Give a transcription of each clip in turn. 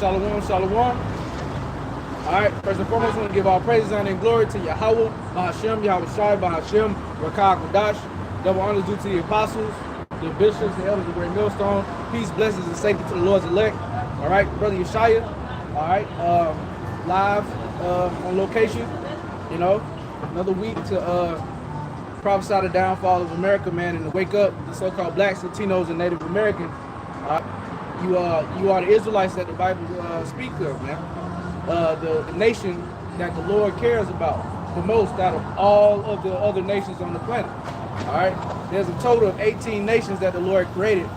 Shalom, shalom. All right, first and foremost, I want to give all praises, honor, and glory to Yahweh, Bahashem, Yahweh Shai, Bahashem, Rakah Kodash. Double honors due to the apostles, the bishops, the elders of the great millstone. Peace, blessings, and safety to the Lord's elect. All right, Brother Yeshaya. All right, live on location. You know, another week to prophesy the downfall of America, man, and to wake up the so-called blacks, Latinos, and Native Americans. You are the Israelites that the Bible speaks of, man. The nation that the Lord cares about the most out of all of the other nations on the planet. All right, there's a total of 18 nations that the Lord created,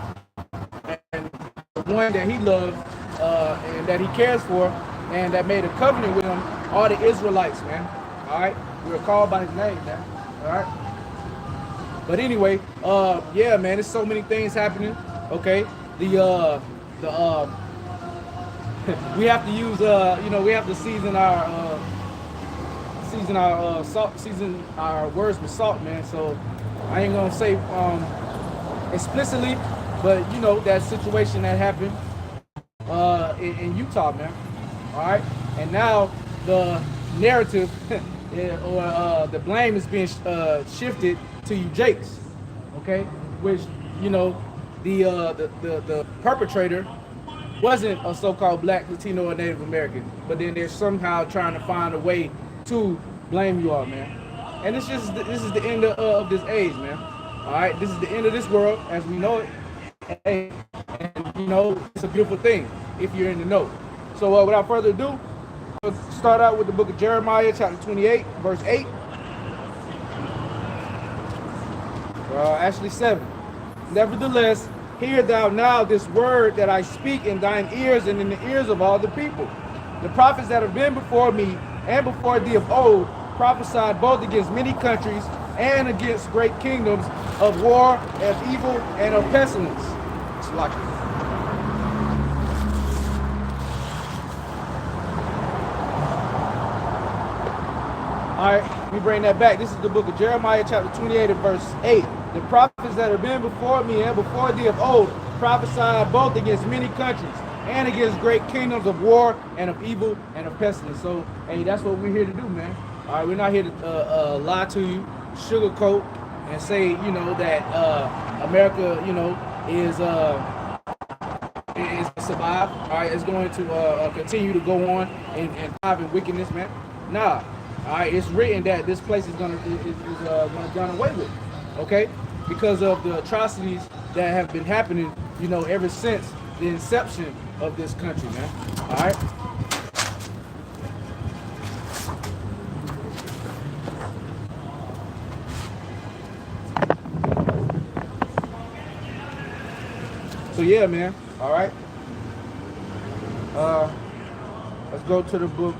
and the one that He loves and that He cares for, and that made a covenant with Him, are the Israelites, man. All right, we were called by His name, man. All right, but anyway, yeah, man, there's so many things happening. Okay, we have to use, you know, we have to season our words with salt, man. So I ain't gonna say explicitly, but you know that situation that happened in Utah, man. All right, and now the narrative or the blame is being shifted to you, Jakes. Okay, which you know the perpetrator wasn't a so-called black, Latino, or Native American, but then they're somehow trying to find a way to blame you all, man. And this is the end of this age, man. All right, this is the end of this world as we know it, and you know it's a beautiful thing if you're in the know. So without further ado, we'll start out with the book of Jeremiah, chapter 28, verse 8. Actually 7. Nevertheless, hear thou now this word that I speak in thine ears and in the ears of all the people. The prophets that have been before me and before thee of old prophesied both against many countries and against great kingdoms of war, of evil, and of pestilence. It's like it. All right, let me bring that back. This is the book of Jeremiah, chapter 28, and verse 8. The prophets that have been before me and before thee of old prophesied both against many countries and against great kingdoms of war and of evil and of pestilence. So, hey, that's what we're here to do, man. All right, we're not here to lie to you, sugarcoat, and say, you know, that America, you know, is survive. All right, it's going to continue to go on and thrive in wickedness, man. Nah. All right, it's written that this place is gonna be done away with. Okay, because of the atrocities that have been happening, you know, ever since the inception of this country, man. All right. So yeah, man. All right. Let's go to the book.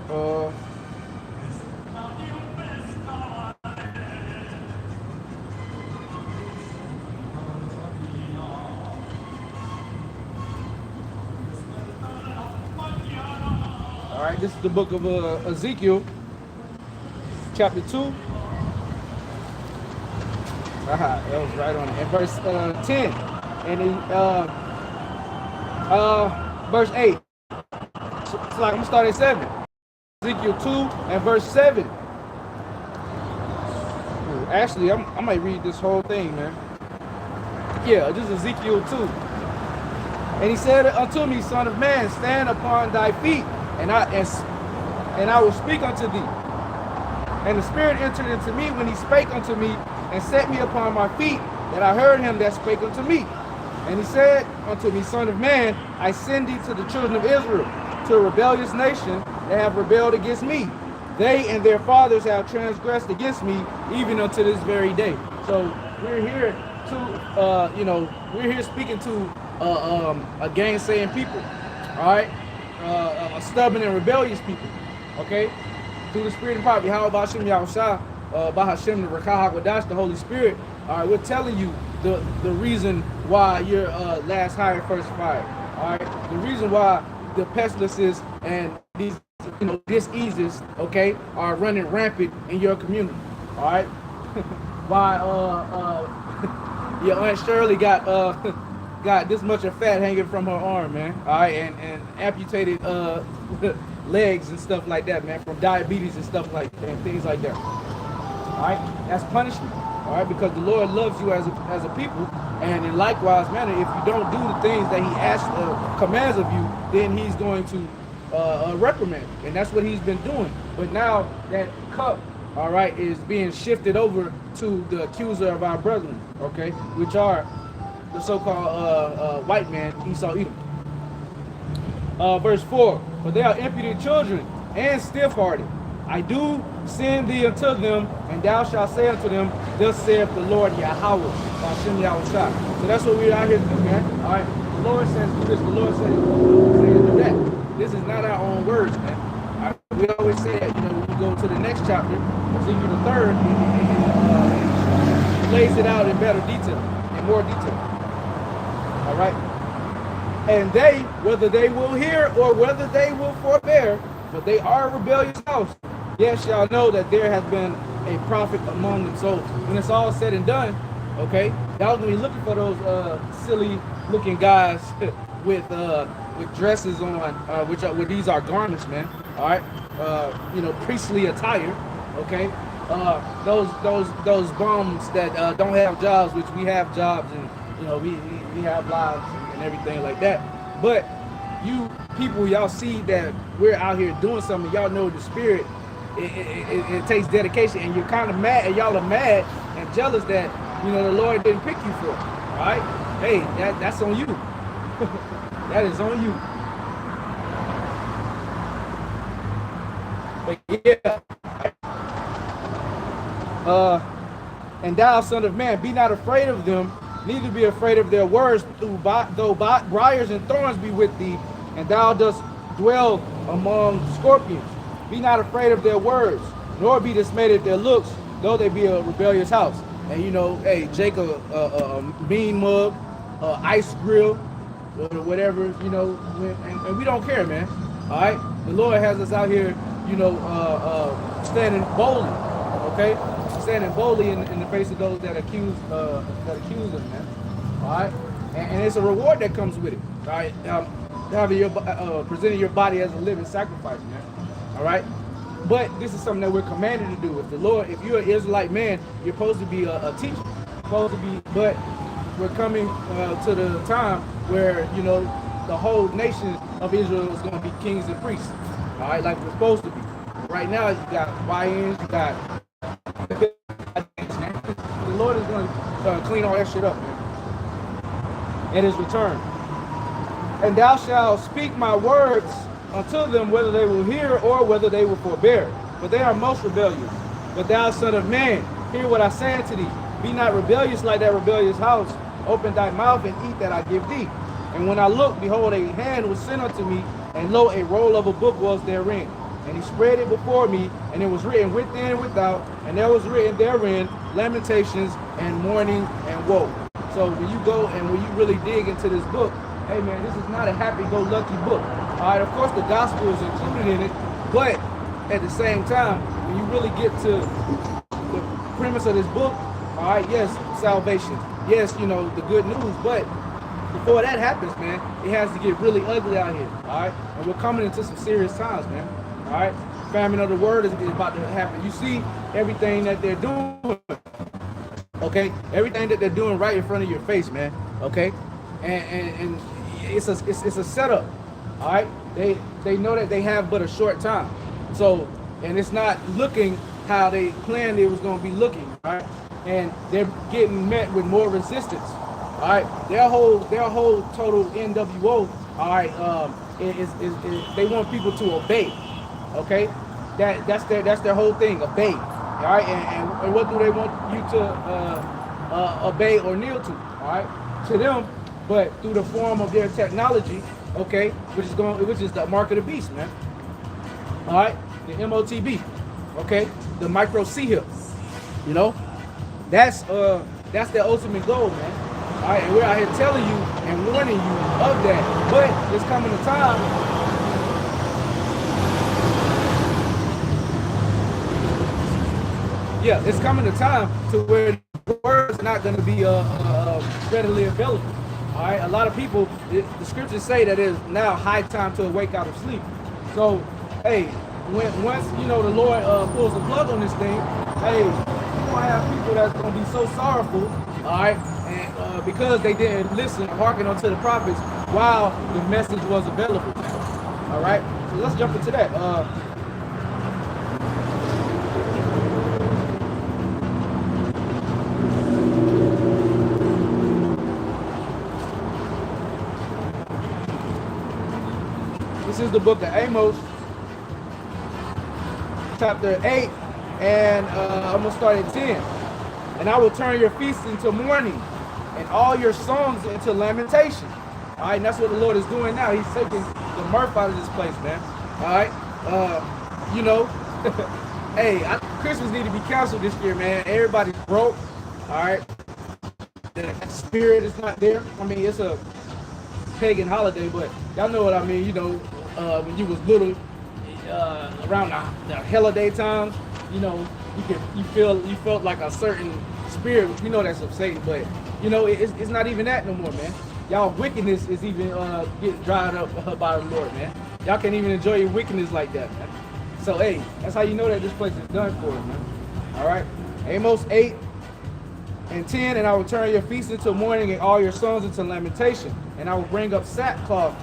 All right, this is the book of Ezekiel, chapter 2. That was right on it. And verse 10, and verse 8. So like I'm gonna start at 7. Ezekiel 2 and verse 7. Actually, I might read this whole thing, man. Yeah, this is Ezekiel 2. And he said unto me, Son of man, stand upon thy feet, and I will speak unto thee. And the Spirit entered into me when he spake unto me, and set me upon my feet, that I heard him that spake unto me. And he said unto me, Son of man, I send thee to the children of Israel, to a rebellious nation that have rebelled against me. They and their fathers have transgressed against me, even unto this very day. So we're here to, you know, we're here speaking to a gainsaying people, all right? A stubborn and rebellious people, okay? Through the Spirit and power, how Bahashem Yahushua, Bahashem the Rakah Kodash, the Holy Spirit. All right, we're telling you the reason why you're last hired, first fired. All right, the reason why the pestilences and these, you know, diseases, okay, are running rampant in your community. All right, why your Aunt Shirley got got this much of fat hanging from her arm, man. All right, and amputated legs and stuff like that, man, from diabetes and stuff like that, and things like that. All right, that's punishment. All right, because the Lord loves you as a people, and in likewise manner, if you don't do the things that He commands of you, then He's going to reprimand you, and that's what He's been doing. But now that cup, all right, is being shifted over to the accuser of our brethren, okay, which are the so-called white man, Esau, Edom. Verse 4, for they are impudent children and stiff-hearted. I do send thee unto them, and thou shalt say unto them, thus saith the Lord Yahweh, Hashem Yahushua. So that's what we're out here to do, man. All right, the Lord says do this, the Lord says do that. This is not our own words, man. All right? We always say that, you know, when we go to the next chapter, Ezekiel the 3rd, and lays it out in better detail, in more detail. All right? And they, whether they will hear or whether they will forbear, but they are a rebellious house, yes, y'all know that there has been a prophet among them. So when it's all said and done, okay, y'all gonna be looking for those silly looking guys with dresses on, which these are garments, man. All right, you know, priestly attire. Okay, those bums that don't have jobs, which we have jobs, and you know we have lives and everything like that. But you people, y'all see that we're out here doing something. Y'all know the spirit. It takes dedication, and you're kind of mad, and y'all are mad and jealous that you know the Lord didn't pick you for it. All right, hey, that's on you. That is on you. But yeah. And thou, son of man, be not afraid of them, neither be afraid of their words, though briars and thorns be with thee, and thou dost dwell among scorpions. Be not afraid of their words, nor be dismayed at their looks, though they be a rebellious house. And you know, hey, Jacob, a bean mug, ice grill, or whatever, you know, and we don't care, man. All right, the Lord has us out here, you know, standing boldly, okay, standing boldly in the face of those that accuse us, man. All right, and it's a reward that comes with it. All right, having presenting your body as a living sacrifice, man. All right, but this is something that we're commanded to do. If you're an Israelite man, you're supposed to be a teacher, but we're coming to the time where, you know, the whole nation of Israel is going to be kings and priests, all right, like we're supposed to be. Right now, you got YNs, you got the Lord is going to clean all that shit up, man, at His return. And thou shalt speak my words unto them, whether they will hear or whether they will forbear. But they are most rebellious. But thou, son of man, hear what I say unto thee. Be not rebellious like that rebellious house. Open thy mouth and eat that I give thee. And when I looked, behold, a hand was sent unto me, and lo, a roll of a book was therein. And he spread it before me, and it was written within and without, and there was written therein lamentations and mourning and woe. So when you go and when you really dig into this book, hey man, this is not a happy-go-lucky book. All right, of course the gospel is included in it, but at the same time, when you really get to the premise of this book, all right, yes, salvation, yes, you know, the good news, but before that happens, man, it has to get really ugly out here, all right? And we're coming into some serious times, man, all right? Famine of the word is about to happen. You see everything that they're doing, okay? Everything that they're doing right in front of your face, man, okay? And it's a setup, all right? They know that they have but a short time. So, and it's not looking how they planned it was going to be looking, all right? And they're getting met with more resistance, all right? Their whole total NWO, all right, is they want people to obey, okay? That's their whole thing, obey, all right? And what do they want you to obey or kneel to, all right? To them, but through the form of their technology, okay, which is the mark of the beast, man. All right, the MOTB, okay, the micro C hill, you know, that's their ultimate goal, man. All right, and we're out here telling you and warning you of that, but it's coming a time. Yeah, it's coming a time to where the word is not going to be readily available. All right, a lot of people, the scriptures say that it is now high time to awake out of sleep. So, hey, once you know the Lord pulls the plug on this thing, hey, you're gonna have people that's gonna be so sorrowful, all right, and because they didn't listen, hearken unto the prophets while the message was available. All right, so let's jump into that. This is the book of Amos, chapter 8, and I'm going to start at 10. And I will turn your feasts into mourning, and all your songs into lamentation. All right, and that's what the Lord is doing now. He's taking the mirth out of this place, man. All right, you know, hey, Christmas need to be canceled this year, man. Everybody's broke, all right. The spirit is not there. I mean, it's a pagan holiday, but y'all know what I mean. You know, when you was little, around the holiday times, you know, you felt like a certain spirit. We know that's of Satan, but you know, it's not even that no more, man. Y'all wickedness is even getting dried up by the Lord, man. Y'all can't even enjoy your wickedness like that, man. So hey, that's how you know that this place is done for, man. All right, Amos 8 and 10, and I will turn your feasts into mourning and all your songs into lamentation, and I will bring up sackcloth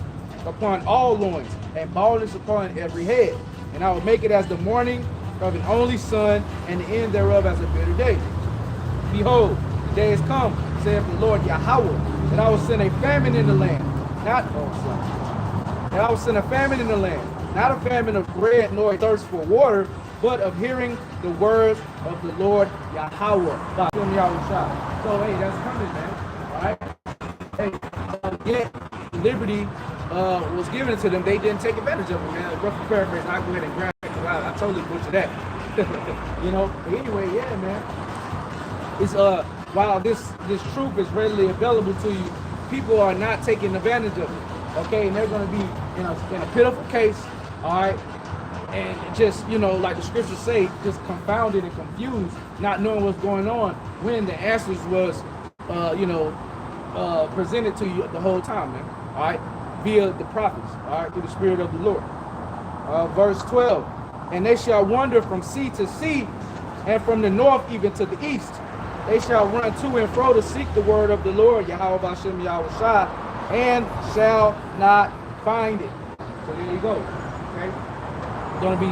upon all loins and baldness upon every head, and I will make it as the mourning of an only son, and the end thereof as a bitter day. Behold, the day is come, saith the Lord Yahweh, that I will send a famine in the land, not that I will send a famine in the land, not a famine of bread nor a thirst for water, but of hearing the words of the Lord Yahweh. So hey, that's coming, man. All right. Hey, yet liberty was given to them. They didn't take advantage of it, man. Rough paraphrase. I'll go ahead and grab it because I totally butchered that. You know. But anyway, yeah, man. It's while this truth is readily available to you, people are not taking advantage of it. Okay, and they're going to be in a pitiful case. All right. And just, you know, like the scriptures say, just confounded and confused, not knowing what's going on when the answers was, presented to you the whole time, man. All right, via the prophets, all right, through the Spirit of the Lord. Verse 12, and they shall wander from sea to sea, and from the north even to the east. They shall run to and fro to seek the word of the Lord, Yahweh Bashem Yahweh Shai, and shall not find it. So there you go. Okay. Gonna be,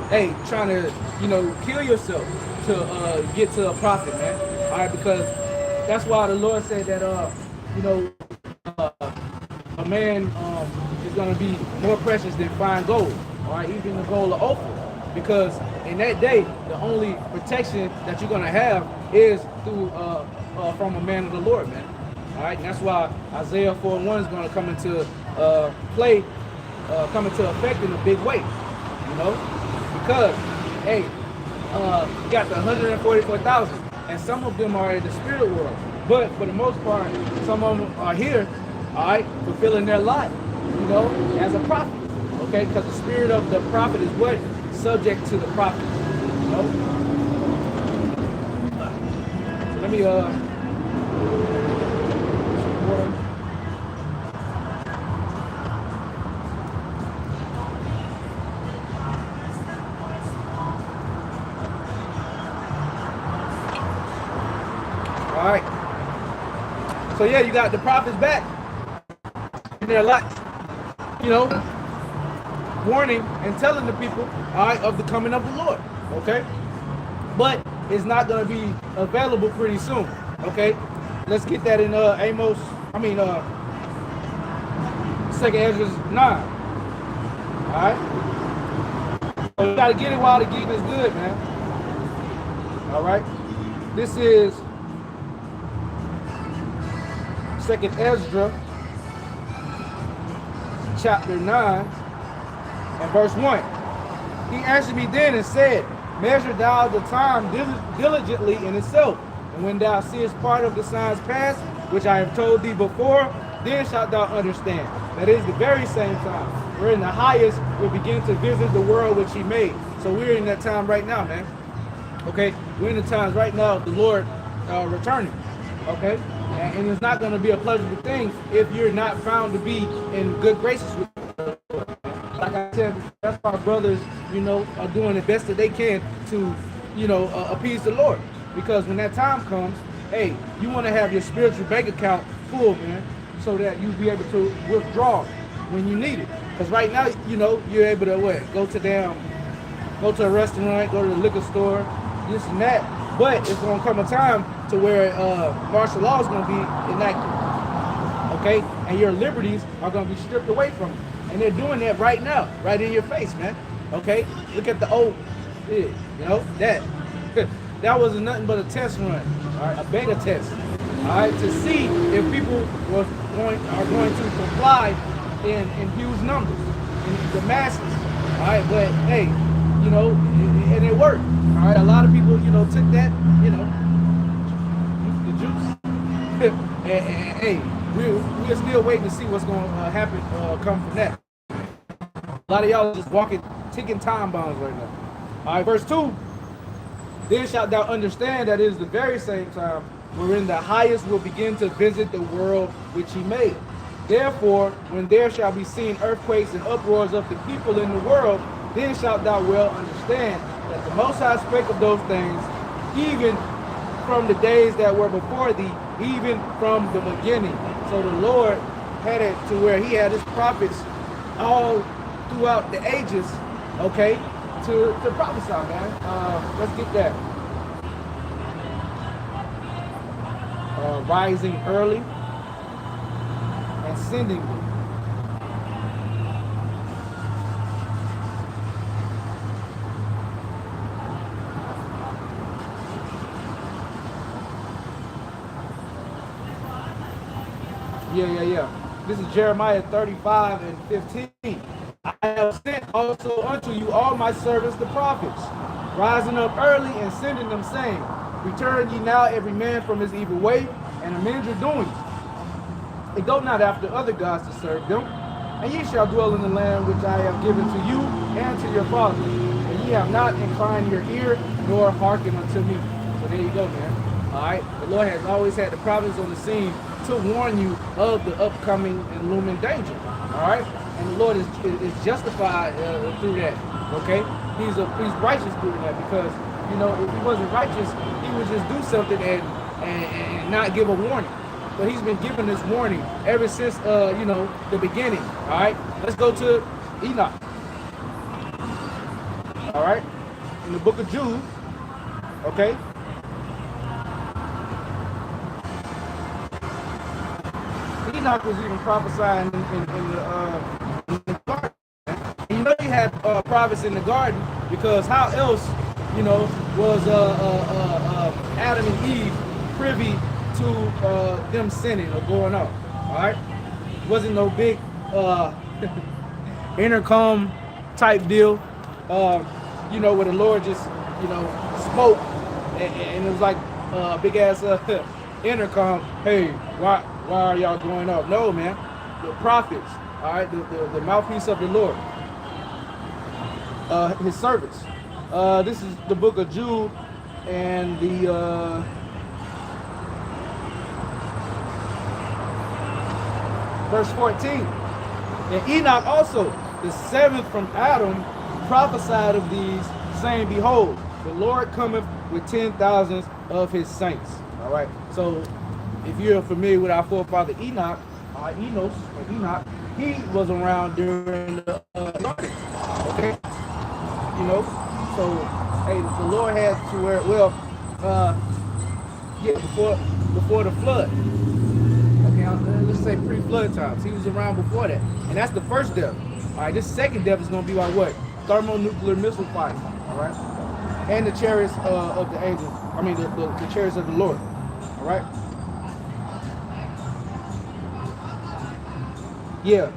hey, trying to, you know, kill yourself to get to a prophet, man. All right, because that's why the Lord said that, a man is gonna be more precious than fine gold. All right, even the gold of Ophir, because in that day, the only protection that you're gonna have is through from a man of the Lord, man. All right, and that's why Isaiah 4:1 is gonna come into come into effect in a big way. You know, because, hey, you got the 144,000, and some of them are in the spirit world. But for the most part, some of them are here, all right, fulfilling their lot, you know, as a prophet, okay? Because the spirit of the prophet is what? Subject to the prophet, you know? So let me, all right. So yeah, you got the prophets back in their life, you know, warning and telling the people, all right, of the coming of the Lord, okay? But it's not going to be available pretty soon, okay? Let's get that in Amos, Second Ezra 9, all right? So you got to get it while the getting is good, man, all right? This is Second Ezra, chapter 9, and verse 1. He answered me then and said, measure thou the time diligently in itself, and when thou seest part of the signs past, which I have told thee before, then shalt thou understand. That is the very same time wherein the highest will begin to visit the world which he made. So we're in that time right now, man. Okay, we're in the times right now of the Lord returning. Okay? And it's not going to be a pleasurable thing if you're not found to be in good graces with the Lord. Like I said, that's why brothers, are doing the best that they can to, appease the Lord. Because when that time comes, hey, you want to have your spiritual bank account full, man, so that you be able to withdraw when you need it. Because right now, you're able to go to a restaurant, go to the liquor store, this and that. But it's going to come a time to where martial law is going to be enacted, okay? And your liberties are going to be stripped away from you. And they're doing that right now, right in your face, man, okay? Look at the old, that wasn't nothing but a test run, all right, a beta test, all right, to see if people are going to comply in huge numbers, in the masses, all right? But, hey, and it worked. All right, a lot of people, took that, the juice. and hey, we're still waiting to see what's going to happen, come from that. A lot of y'all just ticking time bombs right now. All right, verse 2. Then shalt thou understand that it is the very same time wherein the highest will begin to visit the world which he made. Therefore, when there shall be seen earthquakes and uproars of the people in the world, then shalt thou well understand that the Most High spake of those things, even from the days that were before thee, even from the beginning. So the Lord had it to where he had his prophets all throughout the ages, okay, to prophesy, man. Let's get that. Rising early and sending them. Yeah. This is Jeremiah 35 and 15. I have sent also unto you all my servants the prophets, rising up early and sending them, saying, return ye now every man from his evil way, and amend your doings. And go not after other gods to serve them, and ye shall dwell in the land which I have given to you and to your fathers. And ye have not inclined your ear, nor hearkened unto me. So there you go, man. All right, the Lord has always had the prophets on the scene to warn you of the upcoming and looming danger. All right, and the Lord is justified through that. Okay, he's righteous through that, because if he wasn't righteous, he would just do something and not give a warning. But he's been giving this warning ever since the beginning. All right, let's go to Enoch. All right, in the book of Jude. Okay. Enoch was even prophesying in the garden. And you had prophets in the garden, because how else, was Adam and Eve privy to them sinning or going off? All right, wasn't no big intercom type deal, where the Lord just spoke, and it was like a big ass intercom. Hey, why are y'all going off? No, man. The prophets, all right, the mouthpiece of the Lord, his servants. This is the book of Jude, and the verse 14. And Enoch also, the seventh from Adam, prophesied of these, saying, behold, the Lord cometh with 10,000s of his saints. All right, so if you're familiar with our forefather Enoch, Enoch, he was around during the garden. Okay, so hey, the Lord had to where, before the flood. Okay, let's say pre-flood times. He was around before that, and that's the first death. All right, this second death is going to be like what? Thermonuclear missile fire. All right, and the chariots of the angels. I mean, the chariots of the Lord. All right. Yeah,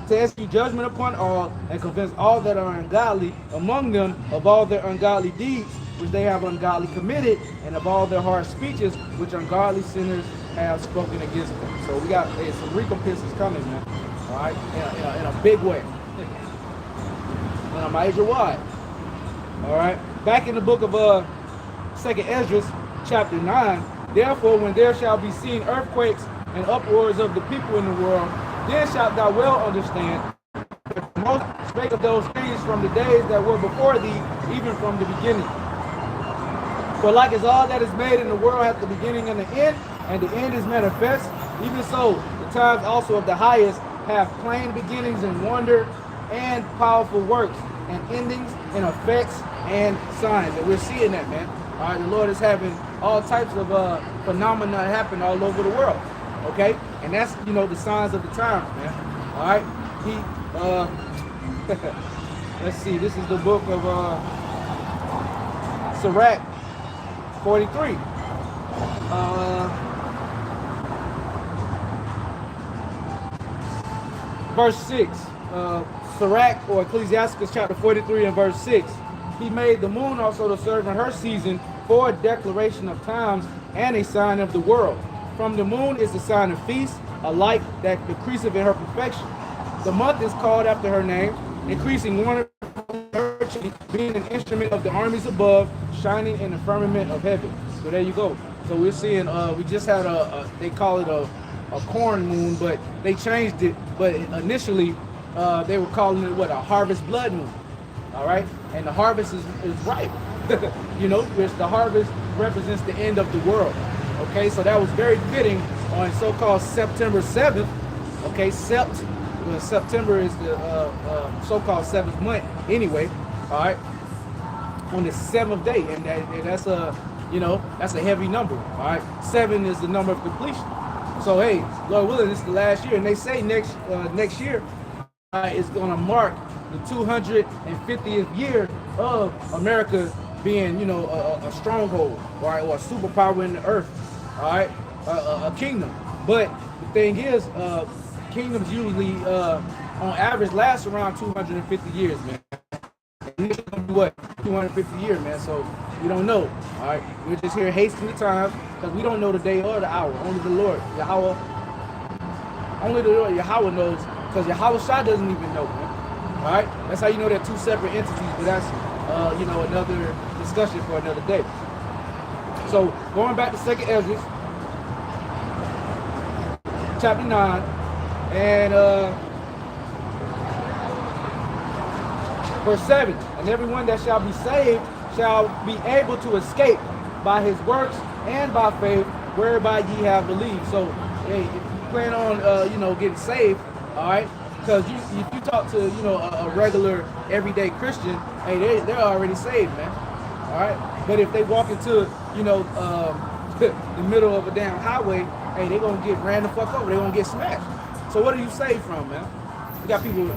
to execute judgment upon all, and convince all that are ungodly among them of all their ungodly deeds which they have ungodly committed, and of all their hard speeches which ungodly sinners have spoken against them. So we got some recompenses coming, man. All right, in a big way, in a major way. All right, back in the book of Second Esdras, chapter 9. Therefore, when there shall be seen earthquakes and uproars of the people in the world, then shalt thou well understand that the Most spake of those things from the days that were before thee, even from the beginning. For like as all that is made in the world hath the beginning and the end is manifest, even so the times also of the highest have plain beginnings and wonder and powerful works and endings and effects and signs. And we're seeing that, man. All right, the Lord is having all types of phenomena happen all over the world. Okay, and that's, you know, the signs of the times, man. All right, let's see. This is the book of Sirach 43. Verse 6. Sirach, or Ecclesiasticus chapter 43 and verse 6. He made the moon also to serve in her season for a declaration of times and a sign of the world. From the moon is the sign of feast, a light that decreaseth in her perfection. The month is called after her name, increasing one of her cheek, being an instrument of the armies above, shining in the firmament of heaven. So there you go. So we're seeing, we just had they call it a corn moon, but they changed it. But initially, they were calling it what, a harvest blood moon. All right, and the harvest is ripe. You know, which the harvest represents the end of the world. Okay, so that was very fitting on so-called September 7th. Okay, September is the so-called 7th month anyway. All right, on the 7th day, and that's a, you know, that's a heavy number. All right, 7 is the number of completion. So hey, Lord willing, this is the last year, and they say next year is going to mark the 250th year of America being, you know, a stronghold, right, or a superpower in the earth, all right, a kingdom. But the thing is, kingdoms usually, on average, last around 250 years, man. And this is gonna be what, 250 years, man. So we don't know, all right. We're just here hasting the times because we don't know the day or the hour. Only the Lord, Yahweh, only the Lord, Yahweh knows, because Yahweh Shah doesn't even know, man. All right, that's how you know they're two separate entities, but that's, you know, another discussion for another day. So going back to 2nd Ezra, chapter 9, and verse 7. And everyone that shall be saved shall be able to escape by his works and by faith whereby ye have believed. So, hey, if you plan on, you know, getting saved, all right, because if you talk to, you know, a regular everyday Christian, hey, they're already saved, man. All right, but if they walk into, you know, the middle of a damn highway, hey, they're gonna get ran the fuck over. They're gonna get smashed. So what are you saved from, man? You got people.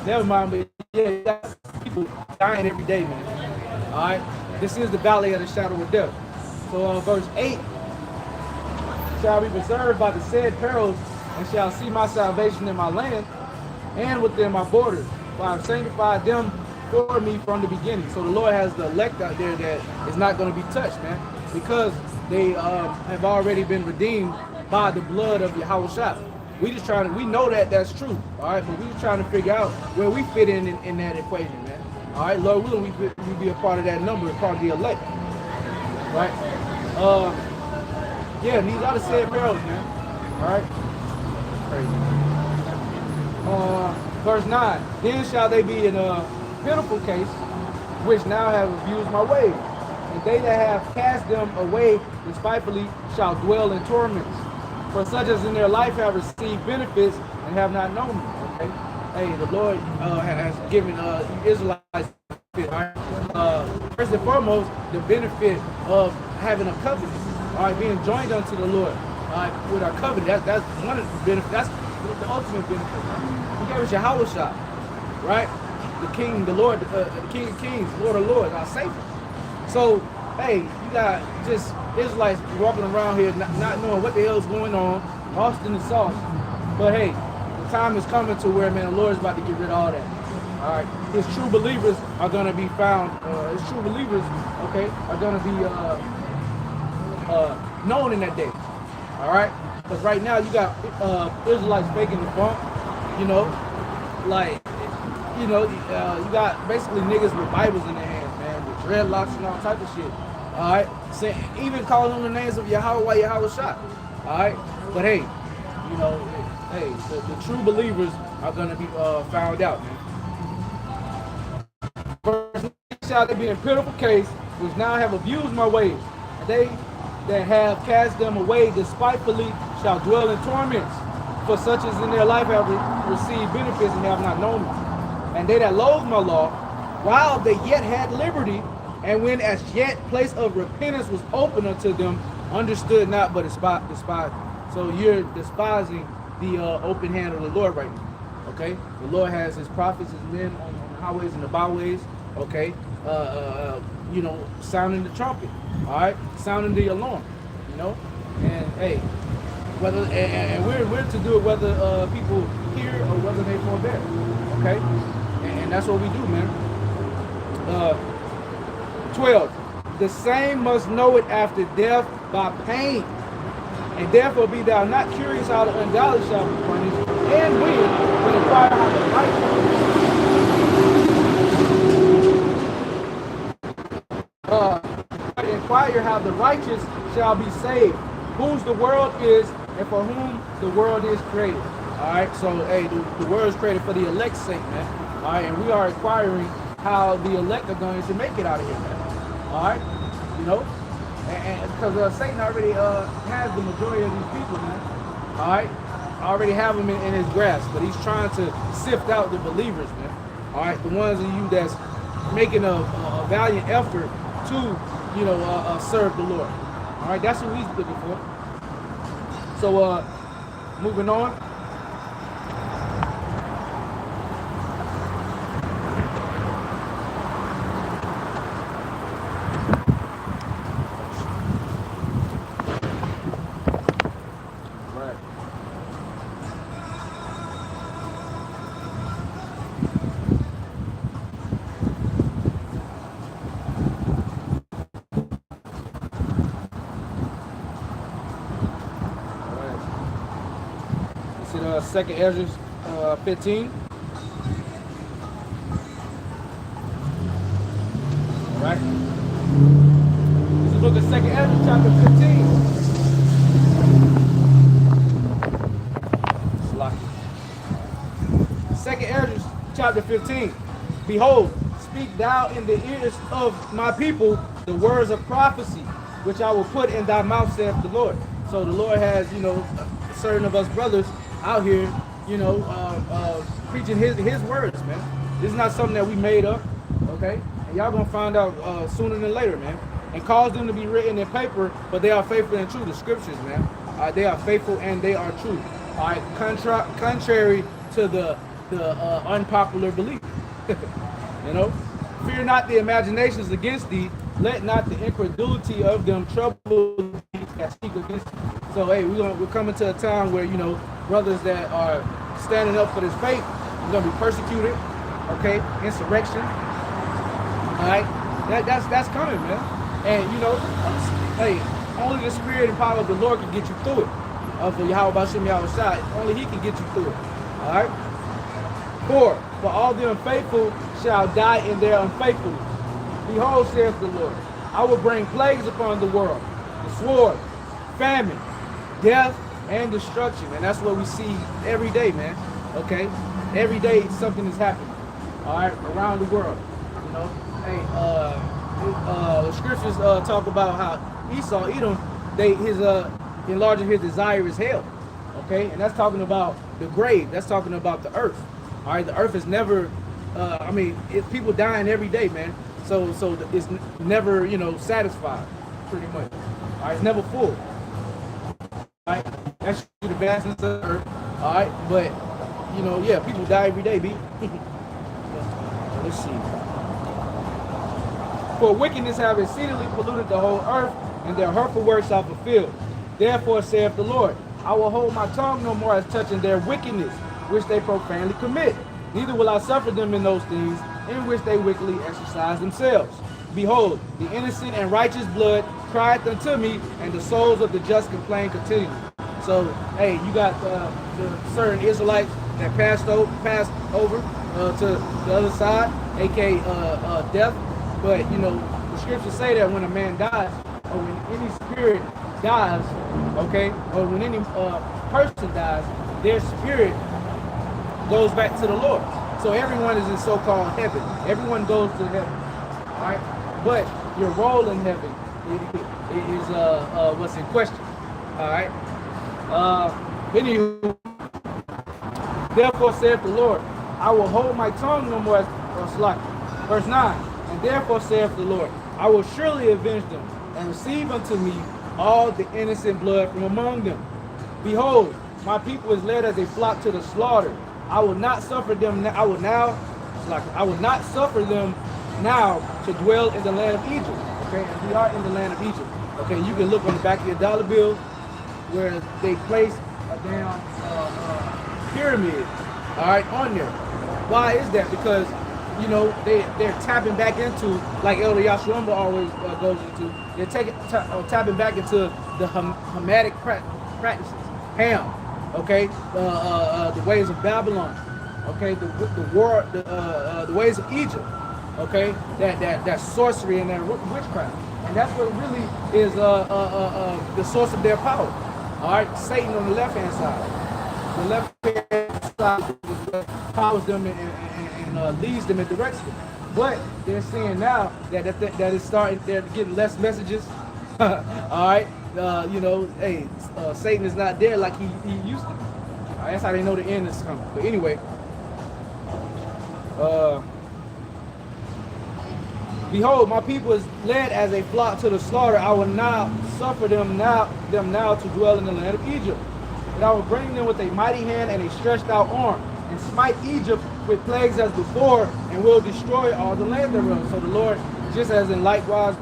Never mind, but yeah, you got people dying every day, man. All right, this is the valley of the shadow of death. So verse 8, shall be preserved by the said perils, and shall see my salvation in my land and within my borders. For I have sanctified them for me from the beginning. So the Lord has the elect out there that is not going to be touched, man, because they have already been redeemed by the blood of Yahweh Shah. We just trying to, we know that that's true, all right, but we just trying to figure out where we fit in that equation, man. All right, Lord willing, we be a part of that number, part of the elect, right? Yeah, and these are the said perils, man. All right. Crazy. Verse 9. Then shall they be in a pitiful case, which now have abused my ways, and they that have cast them away despitefully shall dwell in torments. For such as in their life have received benefits and have not known me. Okay. Hey, the Lord has given Israelites, right? First and foremost, the benefit of having a covenant, all right, being joined unto the Lord, all right, with our covenant. That's one of the benefits. That's the ultimate benefit. He gave us Yahweh Shah, right? The King, the Lord, the King of Kings, Lord of Lords, our Savior. So, hey, you got just Israelites walking around here not knowing what the hell is going on, lost in the sauce. But hey, the time is coming to where, man, the Lord is about to get rid of all that. All right, his true believers are going to be found. His true believers, okay, are going to be known in that day. All right, because right now you got Israelites faking the funk. You know, like, you know, you got basically niggas with Bibles in their hands, man, with dreadlocks and all type of shit. All right, even calling on the names of Yahweh, Yahweh Shah. All right, but hey, you know, hey, the true believers are gonna be found out, man. Verse shall they be in pitiful case, which now have abused my ways, and they that have cast them away despitefully shall dwell in torments. For such as in their life have received benefits and have not known me. And they that loathe my law, while they yet had liberty, and when as yet place of repentance was open unto them, understood not but despised. So you're despising the open hand of the Lord right now. Okay, the Lord has his prophets, his men on the highways and the byways. Okay, you know, sounding the trumpet. All right, sounding the alarm. You know, and hey, whether and we're to do it whether people hear or whether they forbear. Okay, and that's what we do, man. 12. The same must know it after death by pain. And therefore be thou not curious how the ungodly shall be punished, and when inquire how the righteous inquire how the righteous shall be saved, whose the world is, and for whom the world is created. Alright, so hey, the world is created for the elect's sake, man. Alright, and we are inquiring how the elect are going to make it out of here, man. Alright, you know, and because Satan already has the majority of these people, man. Alright, already have them in his grasp, but he's trying to sift out the believers, man. Alright, the ones of you that's making a valiant effort to, you know, serve the Lord. Alright, that's what he's looking for. So, moving on. Second Ezra 15. All right. This is the book of Second Ezra, chapter 15. Second Ezra, chapter 15. Behold, speak thou in the ears of my people the words of prophecy, which I will put in thy mouth, saith the Lord. So the Lord has, you know, certain of us brothers out here, you know, preaching his words, man. This is not something that we made up, okay? And y'all gonna find out sooner than later, man. And cause them to be written in paper, but they are faithful and true. The scriptures, man. They are faithful and they are true. All right, contrary to the unpopular belief. You know, fear not the imaginations against thee. Let not the incredulity of them trouble thee that speak against thee. So hey, we're coming to a time where, you know, brothers that are standing up for this faith are gonna be persecuted. Okay, insurrection. All right, that's coming, man. And you know, hey, only the spirit and power of the Lord can get you through it. For Yahweh Bashem Yahweh Shai, only He can get you through it. All right. 4. For all the unfaithful shall die in their unfaithfulness. Behold, saith the Lord, I will bring plagues upon the world, the sword, famine, death, and destruction. And that's what we see every day, man. Okay? Every day something is happening. All right? Around the world. You know? Hey, the scriptures talk about how Esau, Edom, enlarging his desire is hell. Okay? And that's talking about the grave. That's talking about the earth. All right? The earth is never, people dying every day, man. So it's never, you know, satisfied, pretty much. All right? It's never full. All right, that's the vastness of the earth. All right, but you know, yeah, people die every day, B. Let's see. For wickedness have exceedingly polluted the whole earth, and their hurtful works are fulfilled. Therefore saith the Lord, I will hold my tongue no more as touching their wickedness, which they profanely commit. Neither will I suffer them in those things in which they wickedly exercise themselves. Behold, the innocent and righteous blood crieth unto me, and the souls of the just complain continually. So, hey, you got the certain Israelites that passed over to the other side, aka death. But you know, the scriptures say that when a man dies, or when any spirit dies, okay, or when any person dies, their spirit goes back to the Lord. So everyone is in so-called heaven. Everyone goes to heaven. All right, but your role in heaven is what's in question. All right. Anywho, therefore saith the Lord, I will hold my tongue no more as slack. Verse 9. And therefore saith the Lord, I will surely avenge them, and receive unto me all the innocent blood from among them. Behold, my people is led as a flock to the slaughter. I will not suffer them. I will not suffer them now to dwell in the land of Egypt. Okay, and we are in the land of Egypt. Okay, you can look on the back of your dollar bill where they place a damn pyramid. All right, on there. Why is that? Because you know they're tapping back into, like Elder Yashurumba always goes into. They're tapping back into the Hamitic practices. Ham. Okay, the ways of Babylon, okay, the ways of Egypt, okay, that sorcery and that witchcraft, and that's what really is the source of their power. All right, Satan on the left hand side, the left hand side is what powers them and leads them and directs them. But they're seeing now that it's starting, they're getting less messages. All right. You know, hey, Satan is not there like he used to be. That's how they know the end is coming. But anyway, behold, my people is led as a flock to the slaughter. I will not suffer them now to dwell in the land of Egypt. And I will bring them with a mighty hand and a stretched out arm, and smite Egypt with plagues as before, and will destroy all the land thereof. So the Lord, just as in likewise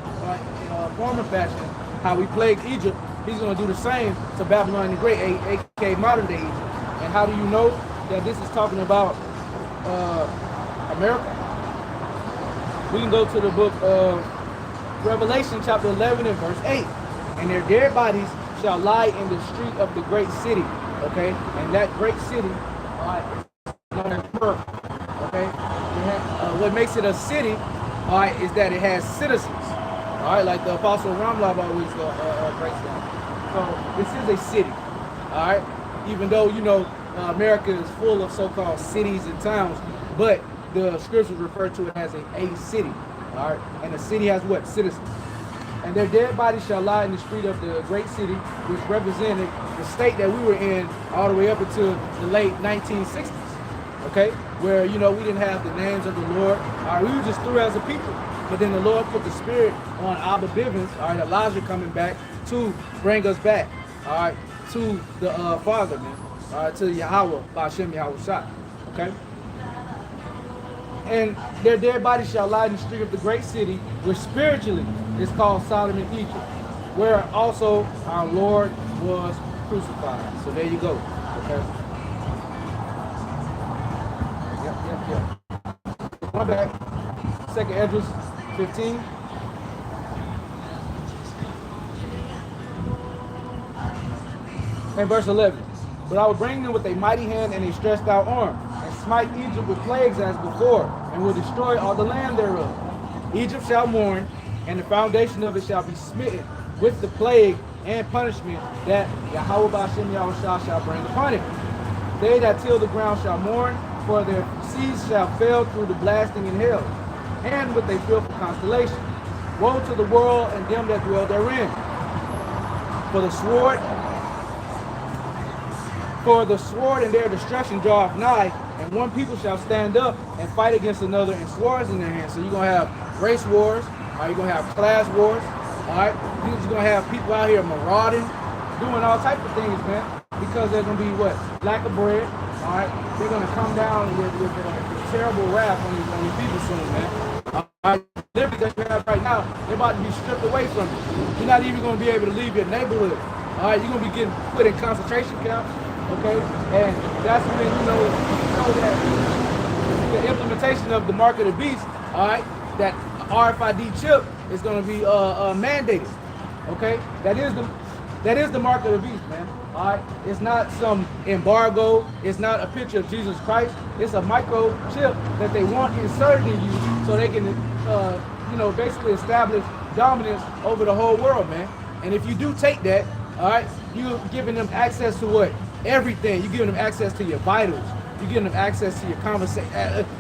former fashion, how we plagued Egypt, he's going to do the same to Babylon the Great, aka modern day Egypt. And how do you know that this is talking about America? We can go to the book of Revelation chapter 11 and verse 8. And their dead bodies shall lie in the street of the great city. Okay? And that great city is known as Pearl. Okay? What makes it a city, is that it has citizens. All right, like the Apostle Ramlab always breaks down. So this is a city. All right, even though you know America is full of so-called cities and towns, but the scriptures refer to it as a city. All right, and the city has what? Citizens. And their dead bodies shall lie in the street of the great city, which represented the state that we were in all the way up until the late 1960s. Okay, where you know we didn't have the names of the Lord. All right, we were just through as a people. But then the Lord put the spirit on Abba Bivens, all right, Elijah coming back to bring us back, all right, to the Father, man, all right, to Yahweh, Ba'ashem Yahweh Shah, okay? And their dead bodies shall lie in the street of the great city, which spiritually is called Sodom and Egypt, where also our Lord was crucified. So there you go, okay? Yep. One back, 2nd Esdras 15. And verse 11. But I will bring them with a mighty hand and a stretched out arm, and smite Egypt with plagues as before, and will destroy all the land thereof. Egypt shall mourn, and the foundation of it shall be smitten with the plague and punishment that Yahweh Ba'ashem Yahweh shall bring upon it. They that till the ground shall mourn, for their seeds shall fail through the blasting in hell, and with a fearful constellation. Woe to the world and them that dwell therein. For the sword and their destruction draweth nigh, and one people shall stand up and fight against another, and swords in their hands. So you're going to have race wars, or you're going to have class wars, all right? You're just going to have people out here marauding, doing all types of things, man, because there's going to be what? Lack of bread, all right? They're going to come down with terrible wrath on these people soon, man. All right? Liberty that you have right now, they're about to be stripped away from you. You're not even going to be able to leave your neighborhood. All right? You're going to be getting put in concentration camps, okay? And that's when you know that the implementation of the mark of the beast, all right, that RFID chip is going to be mandated, okay? That is the mark of the beast, man. All right, it's not some embargo. It's not a picture of Jesus Christ. It's a microchip that they want inserted in you so they can basically establish dominance over the whole world, man. And if you do take that, all right, you're giving them access to what? Everything. You're giving them access to your vitals. You're giving them access to your conversation.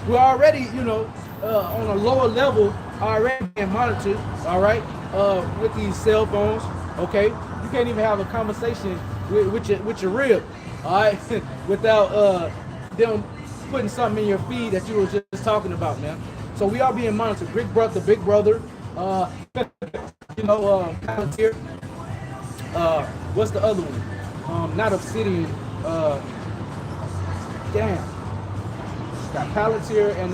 We're already, on a lower level, already being monitored, all right, with these cell phones, okay? You can't even have a conversation with your rib, all right, without them putting something in your feed that you were just talking about, man. So we are being monitored. Big brother, Palantir. What's the other one? Not Obsidian. Damn. Got Palantir and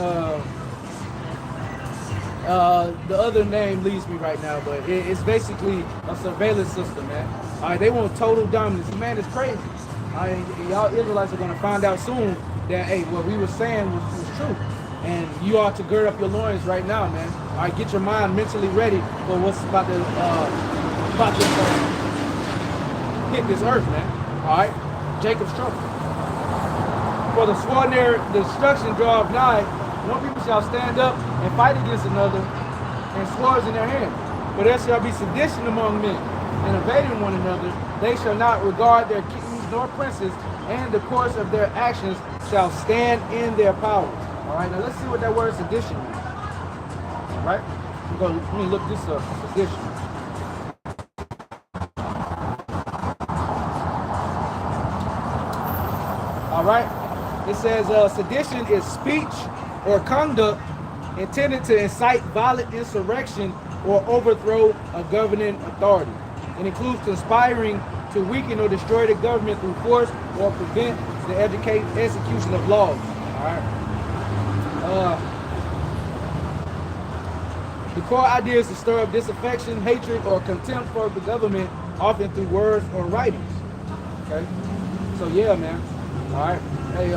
the other name leaves me right now, but it's basically a surveillance system, man. All right, they want total dominance. Man, it's crazy. All right, y'all Israelites are gonna find out soon that what we were saying was true, and you ought to gird up your loins right now, man. All right, get your mind mentally ready for what's about to hit this earth, man. All right, Jacob's trouble. For the sworn their destruction draweth nigh, one people shall stand up and fight against another, and swords in their hand. For there shall be sedition among men, and invading one another. They shall not regard their kings nor princes, and the course of their actions shall stand in their power. All right, now let's see what that word sedition means. All right, let me look this up. Sedition. All right, it says sedition is speech or conduct intended to incite violent insurrection or overthrow a governing authority. It includes conspiring to weaken or destroy the government through force or prevent the execution of laws. All right. The core idea is to stir up disaffection, hatred, or contempt for the government, often through words or writings. Okay. So yeah, man. All right. Hey,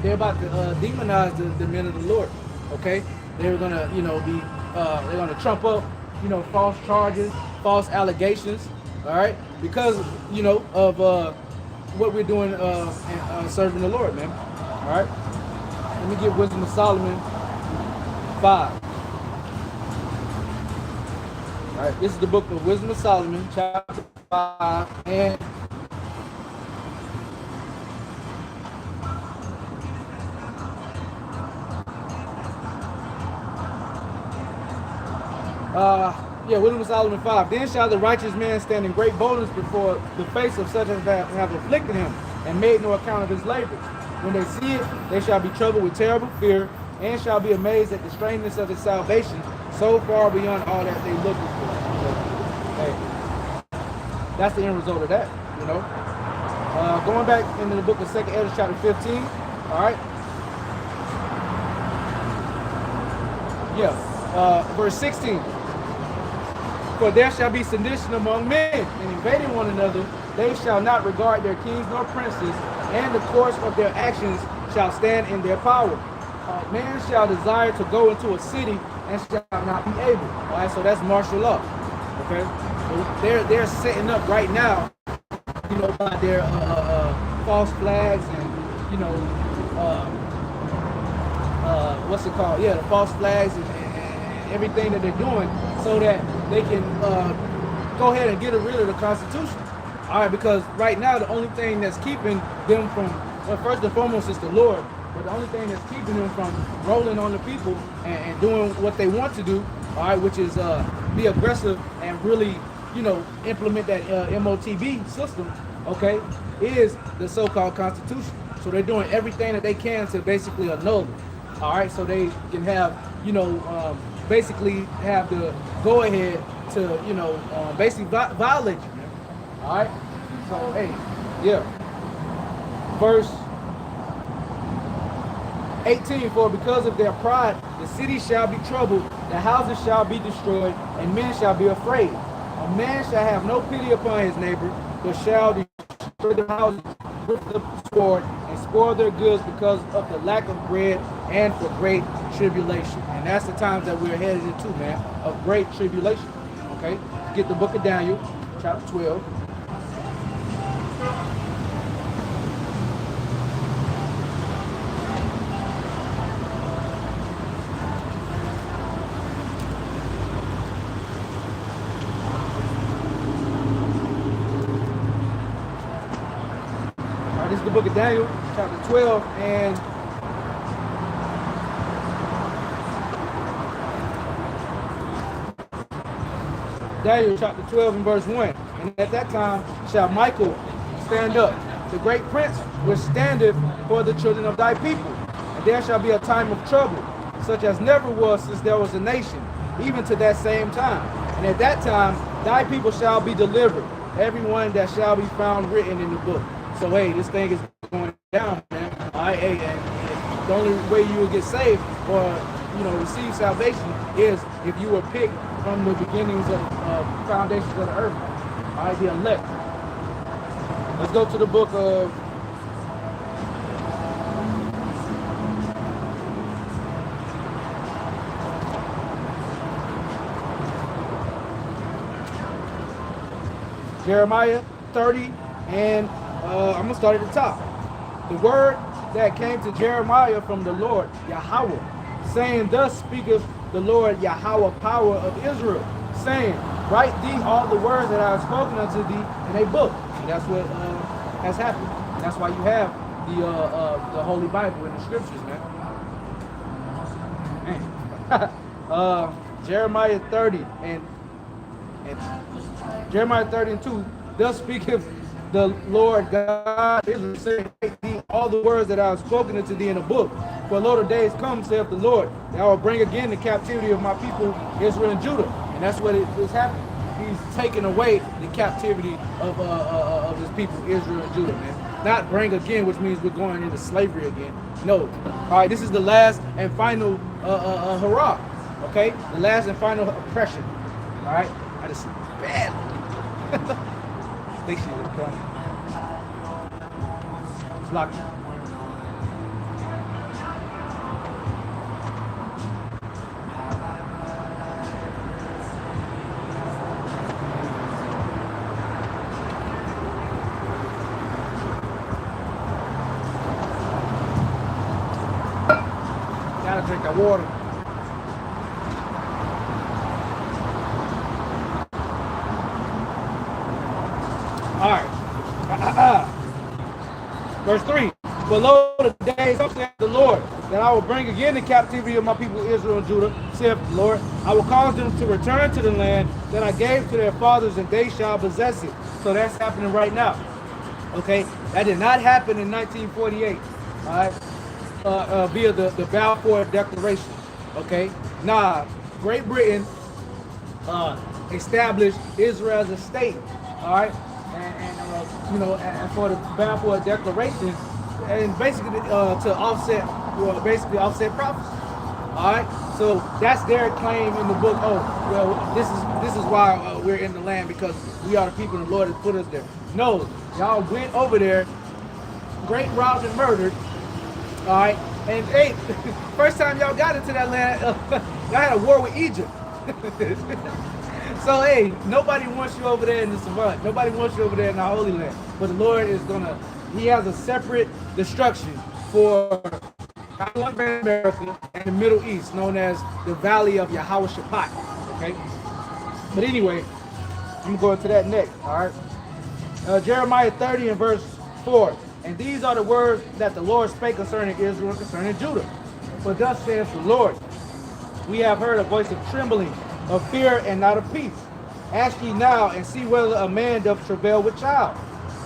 they're about to demonize the men of the Lord. Okay. They're gonna, they're gonna trump up, false charges, false allegations. All right, because of what we're doing and serving the Lord, man. All right. Let me get Wisdom of Solomon 5. All right, this is the book of Wisdom of Solomon, chapter 5, and Wisdom of Solomon 5. Then shall the righteous man stand in great boldness before the face of such as have afflicted him, and made no account of his labors. When they see it, they shall be troubled with terrible fear, and shall be amazed at the strangeness of his salvation, so far beyond all that they look for. Hey, that's the end result of that, Going back into the book of 2nd Ezra, chapter 15, all right? Verse 16. For there shall be sedition among men, and invading one another, they shall not regard their kings nor princes, and the course of their actions shall stand in their power. Man shall desire to go into a city and shall not be able. All right, so that's martial law. Okay, so they're setting up right now, by their false flags and what's it called? Yeah, the false flags and everything that they're doing, so that they can go ahead and get rid of the Constitution. All right, because right now the only thing that's keeping them from, first and foremost, is the Lord. But the only thing that's keeping them from rolling on the people and doing what they want to do, all right, which is be aggressive and really, implement that MOTB system, okay, is the so-called Constitution. So they're doing everything that they can to basically annul it. All right, so they can have, basically have the go-ahead to, basically violate you, man. All right, so hey, yeah. Verse 18, for because of their pride, the city shall be troubled, the houses shall be destroyed, and men shall be afraid. A man shall have no pity upon his neighbor, but shall destroy their houses with the sword, and spoil their goods because of the lack of bread and for great tribulation. And that's the times that we're headed into, man, of great tribulation. Okay? Get the book of Daniel, chapter 12. is the book of Daniel, chapter 12, and Daniel chapter 12 and verse 1. And at that time shall Michael stand up, the great prince which standeth for the children of thy people. And there shall be a time of trouble, such as never was since there was a nation, even to that same time. And at that time thy people shall be delivered, everyone that shall be found written in the book. So hey, this thing is going down, man. All right, hey, and the only way you will get saved or receive salvation is if you were picked from the beginnings of foundations of the earth. All right, the elect. Let's go to the book of Jeremiah 30, and I'm gonna start at the top. The word that came to Jeremiah from the Lord Yahweh, saying, thus speaketh the Lord Yahweh, power of Israel, saying, write thee all the words that I have spoken unto thee in a book. And that's what has happened. And that's why you have the Holy Bible in the scriptures, man. Jeremiah 30 and Jeremiah 30 and 2, thus speaketh the Lord God Israel, saying, write thee all the words that I have spoken unto thee in a book. For lo, the days come, saith the Lord, that I will bring again the captivity of my people Israel and Judah. And that's what is happening. He's taking away the captivity of his people Israel and Judah, man. Not bring again, which means we're going into slavery again. No. All right, this is the last and final hurrah. Okay, the last and final oppression. All right, I just bad. I think she's coming. It's locked. Gotta drink that water. All right. Verse 3. For lo, the days come, saith the Lord, that I will bring again the captivity of my people Israel and Judah, saith the Lord. I will cause them to return to the land that I gave to their fathers, and they shall possess it. So that's happening right now. Okay, that did not happen in 1948. All right, via the Balfour Declaration. Okay, nah, Great Britain established Israel as a state. All right, and for the Balfour Declaration, and basically to offset, offset prophecy. All right, so that's their claim in the book. Oh, well, this is why we're in the land, because we are the people and the Lord has put us there. No, y'all went over there, raped, robbed, and murdered. All right, and hey, first time y'all got into that land, y'all had a war with Egypt. So hey, nobody wants you over there in the Savant. Nobody wants you over there in the Holy Land. But the Lord is He has a separate destruction for America and the Middle East, known as the Valley of Yahweh Shaphat. Okay. But anyway, I'm going to that next. All right. Jeremiah 30 and verse 4. And these are the words that the Lord spake concerning Israel and concerning Judah. For thus saith the Lord, we have heard a voice of trembling, of fear, and not of peace. Ask ye now, and see whether a man doth travail with child.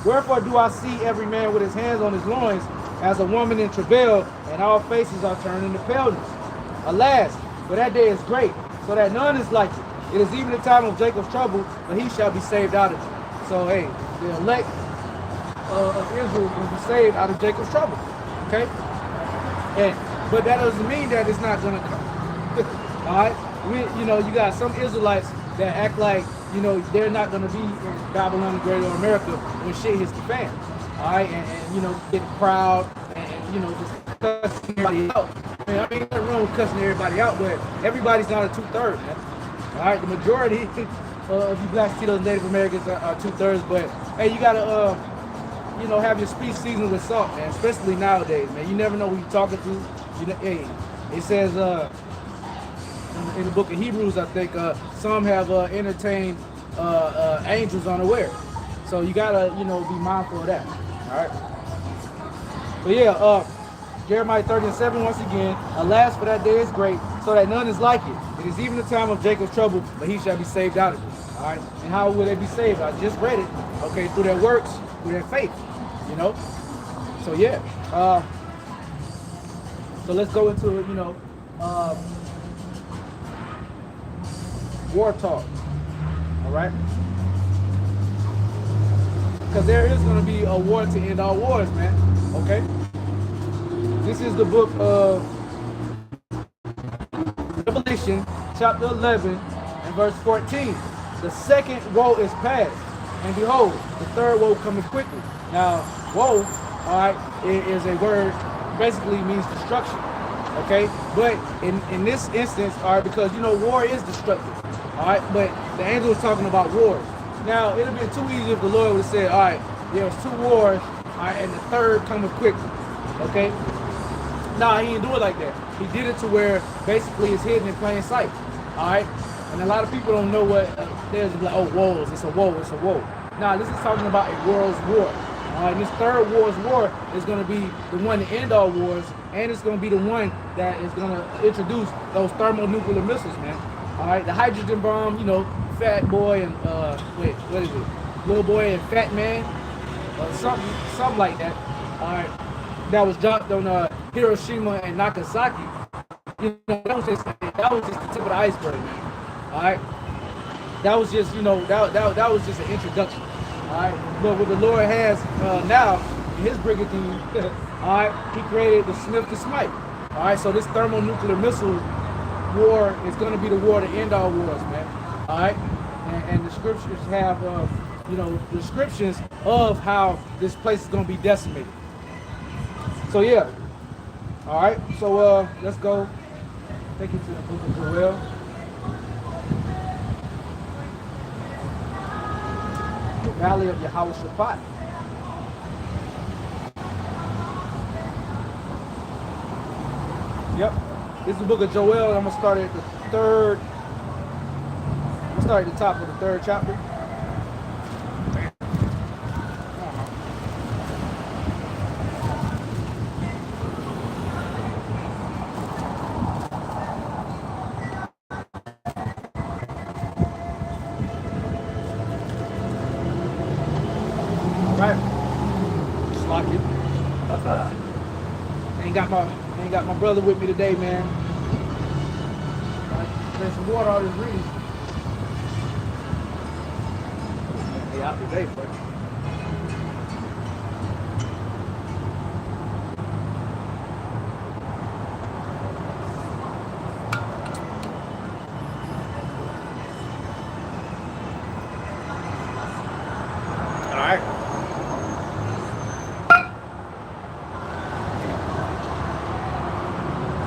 Wherefore do I see every man with his hands on his loins, as a woman in travail, and all faces are turned into paleness. Alas, for that day is great, so that none is like it. It is even the time of Jacob's trouble, but he shall be saved out of it. So hey, the elect of Israel will be saved out of Jacob's trouble. Okay? But that doesn't mean that it's not going to come. All right? You got some Israelites that act like, they're not going to be in Babylon, Greater America when shit hits the fan. All right? And get proud and, just cussing everybody out. I mean, nothing wrong with cussing everybody out, but everybody's not a 2/3, man. All right? The majority of you blacks, Latinos, Native Americans are 2/3, but hey, you got to, have your speech seasoned with salt, man, especially nowadays, man. You never know who you're talking to. Hey, it says in the book of Hebrews, I think, some have entertained angels unaware. So you gotta, be mindful of that. All right. But yeah, Jeremiah 30:7 once again. Alas, for that day is great, so that none is like it. It is even the time of Jacob's trouble, but he shall be saved out of it. All right. And how will they be saved? I just read it. Okay, through their works, through their faith. You know. So yeah. So let's go into war talk. All right. Because there is going to be a war to end all wars, man. Okay. This is the book of Revelation, chapter 11, and verse 14. The second woe is past, and behold, the third woe cometh quickly. Now, woe, all right, it is a word, basically means destruction, okay? But in this instance, all right, because, war is destructive, all right? But the angel is talking about wars. Now, it would have been too easy if the Lord would have said, all right, there's 2 wars, all right, and the third cometh quickly, okay? Nah, he didn't do it like that. He did it to where basically it's hidden in plain sight. All right? And a lot of people don't know what there's like, oh, woes, it's a woe, it's a woe. Nah, this is talking about a world's war. All right, and this third world's war is going to be the one to end all wars, and it's going to be the one that is going to introduce those thermonuclear missiles, man. All right, the hydrogen bomb, Fat Boy and, wait, what is it? Little Boy and Fat Man, something like that. All right, that was dropped on Hiroshima and Nagasaki. That was just the tip of the iceberg, man. All right, that was just that was just an introduction. All right, but what the Lord has now in His brigantine, all right, He created the Smith to Smite. All right, so this thermonuclear missile war is going to be the war to end all wars, man. All right, and the scriptures have descriptions of how this place is going to be decimated. So yeah. All right, so let's go take it to the book of Joel. The Valley of Yehoshaphat. Yep, this is the book of Joel. I'm gonna start at the top of the 3rd chapter. Ain't got my brother with me today, man. Drink some water out of this reading. Hey, out today, bro.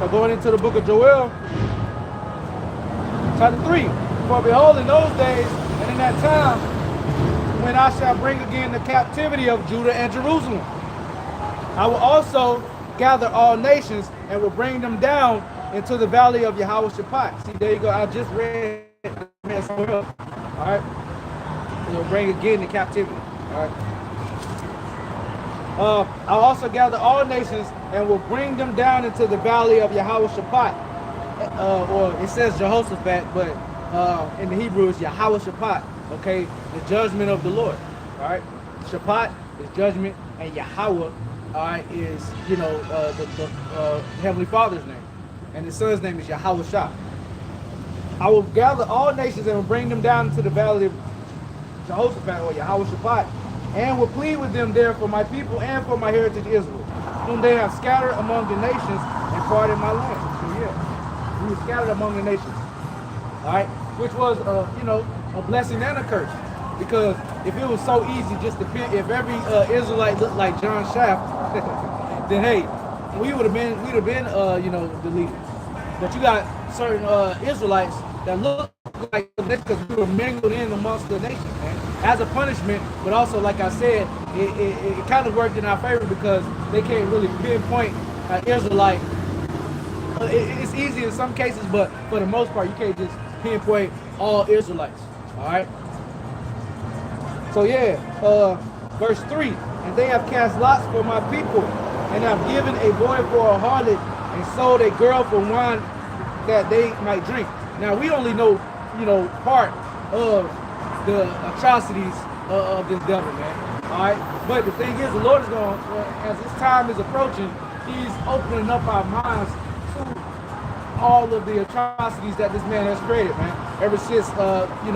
Going into the book of Joel, chapter 3. For behold, in those days and in that time, when I shall bring again the captivity of Judah and Jerusalem, I will also gather all nations and will bring them down into the valley of Yehoshaphat. See, there you go. I just read that somewhere else. All right. We'll bring again the captivity. All right. I'll also gather all nations and will bring them down into the valley of Yehoshaphat. Or it says Jehoshaphat, but in the Hebrew it's Yehoshaphat. Okay, the judgment of the Lord. All right, Shaphat is judgment, and Yahweh, all right, is the Heavenly Father's name, and the Son's name is Yahushua. I will gather all nations and will bring them down into the valley of Jehoshaphat or Yehoshaphat, and will plead with them there for my people and for my heritage Israel, whom they have scattered among the nations and parted my land. So yeah, we were scattered among the nations. All right, which was a blessing and a curse, because if it was so easy just to pick, if every Israelite looked like John Shaft, then hey, we'd have been deleted. But you got certain Israelites that look like the nation because we were mingled in amongst the nation, man. As a punishment, but also, like I said, it kind of worked in our favor because they can't really pinpoint an Israelite. It's easy in some cases, but for the most part, you can't just pinpoint all Israelites. All right. So yeah, verse 3, and they have cast lots for my people and have given a boy for a harlot, and sold a girl for wine that they might drink. Now we only know, part of the atrocities of this devil, man. All right, but the thing is, the Lord is going, as this time is approaching, He's opening up our minds to all of the atrocities that this man has created, man. Ever since, he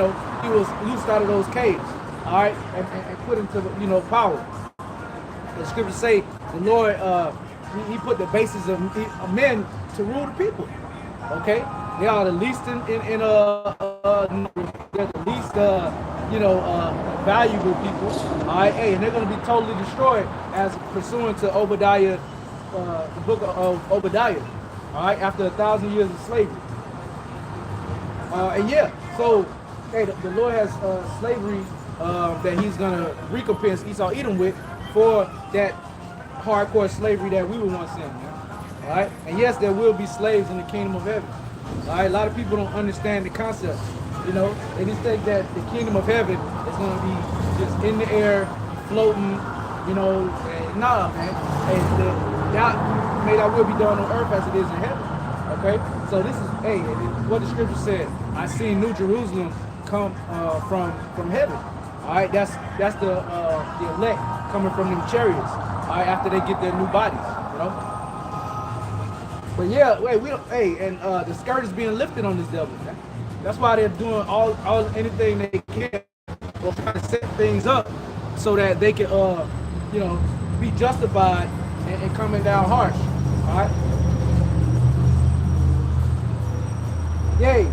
was loosed out of those caves, all right, and put into, power. The scriptures say the Lord, he put the basis of men to rule the people. Okay, they are the least they're the least valuable people. All right, hey, and they're going to be totally destroyed as pursuant to Obadiah, the book of Obadiah. All right, after 1,000 years of slavery. And yeah, so hey, the Lord has slavery that He's going to recompense Esau Edom with for that hardcore slavery that we were once in, man. All right, and yes, there will be slaves in the kingdom of heaven. All right, a lot of people don't understand the concept. They just think that the kingdom of heaven is going to be just in the air, floating. Nah, man. May thy will be done on earth as it is in heaven. Okay, so this is what the scripture said. I see New Jerusalem come from heaven. All right, that's the elect coming from them chariots. All right, after they get their new bodies, But yeah, the skirt is being lifted on this devil. Man. That's why they're doing anything they can, or trying to set things up so that they can, be justified and coming down harsh. All right. Yay.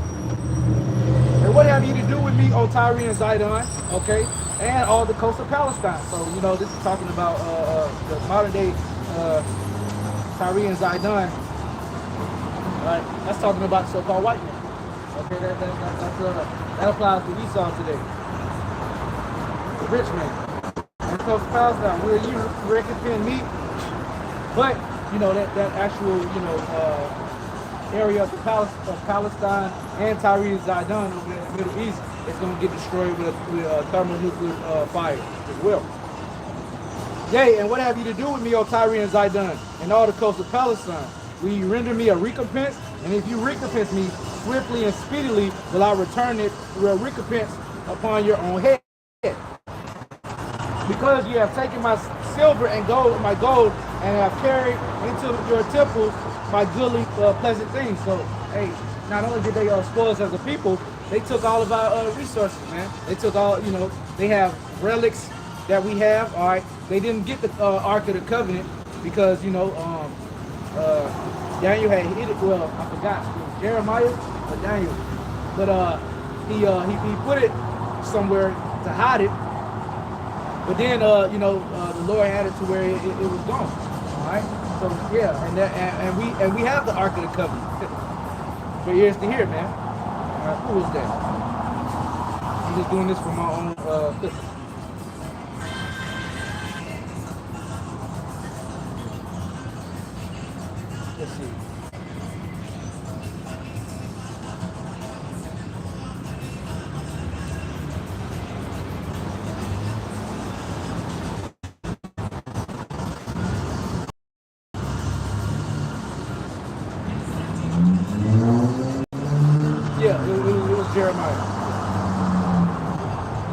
And what have you to do with me, O Tyre and Zidon? Okay, and all the coast of Palestine. So this is talking about the modern day Tyre and Zidon. Right, that's talking about the so-called white man. Okay, that applies to Esau today. The rich man. And the coast of Palestine, where you recompense me, but that actual area of Palestine and Tyre and Zidon over there in the Middle East is going to get destroyed with thermonuclear fire as well. Yea, and what have you to do with me, O Tyre and Zidon, and all the coast of Palestine? Will you render me a recompense? And if you recompense me swiftly and speedily, will I return it a recompense upon your own head? Because you have taken my silver and gold, my gold, and have carried into your temple my goodly, pleasant things. So, hey, not only did they spoil us as a people, they took all of our resources, man. They took all, they have relics that we have. All right, they didn't get the Ark of the Covenant because Daniel had hid it. Well, I forgot. It was Jeremiah or Daniel, but he put it somewhere to hide it. But then the Lord had it to where it was gone. All right. So yeah, and we have the Ark of the Covenant for years to hear, man. All right, who was that? I'm just doing this for my own purpose. Let's see. Yeah, it was Jeremiah.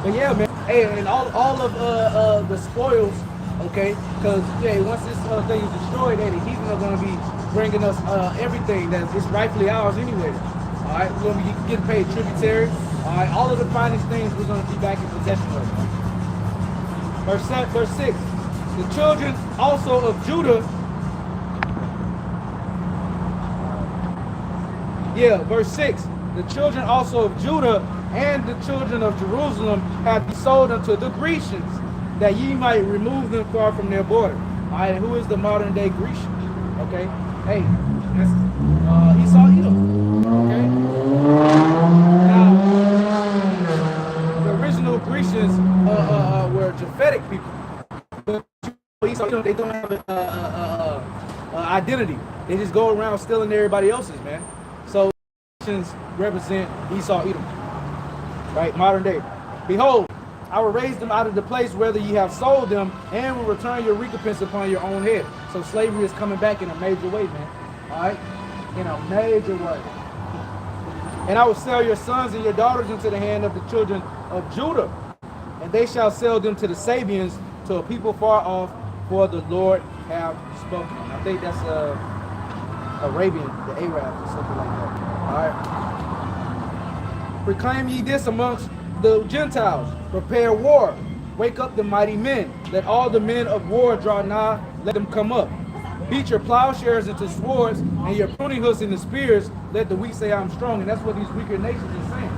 But yeah, man. Hey, and all of the spoils, okay? Because once this thing is destroyed, the heathen are going to be bringing us everything that is rightfully ours anyway. All right, we're going to be getting paid tributary. All right, all of the finest things we're going to be back in possession of. Verse 6. The children also of Judah. Yeah, verse 6. The children also of Judah and the children of Jerusalem have been sold unto the Grecians, that ye might remove them far from their border. All right, who is the modern day Grecian? Okay, hey, that's Esau Edom. Okay, now the original Grecians were Japhetic people, but Esau Edom, they don't have an identity. They just go around stealing everybody else's, man. So represent Esau Edom, right? Modern day. Behold, I will raise them out of the place whether ye have sold them, and will return your recompense upon your own head. So slavery is coming back in a major way, man. All right? In a major way. And I will sell your sons and your daughters into the hand of the children of Judah, and they shall sell them to the Sabians, to a people far off, for the Lord have spoken. I think that's Arabian, the Arabs, or something like that. All right. Proclaim ye this amongst the Gentiles. Prepare war. Wake up the mighty men. Let all the men of war draw nigh. Let them come up. Beat your plowshares into swords, and your pruning hooks into spears. Let the weak say, I'm strong. And that's what these weaker nations are saying.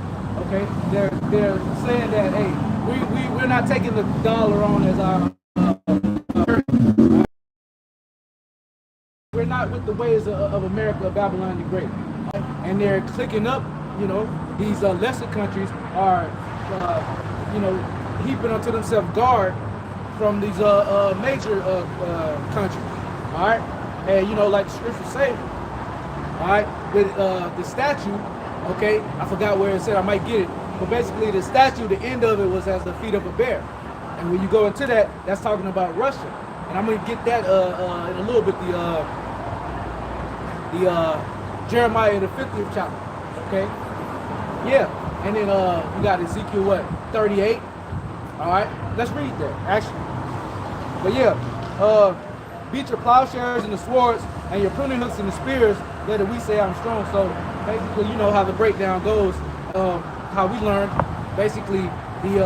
Okay? They're saying that, hey, we're not taking the dollar on as our we're not with the ways of America, Babylon the Great. And they're clicking up, these lesser countries are, heaping unto themselves guard from these major countries. All right? And, like the scriptures say, all right, with the statue, okay, I forgot where it said, I might get it, but basically the statue, the end of it was as the feet of a bear. And when you go into that, that's talking about Russia. And I'm going to get that in a little bit, the Jeremiah, the 50th chapter, okay? Yeah, and then we got Ezekiel, 38? All right, let's read that, actually. But yeah, beat your plowshares and the swords, and your pruning hooks and the spears, let we say I'm strong. So basically, you know how the breakdown goes, how we learned, basically, the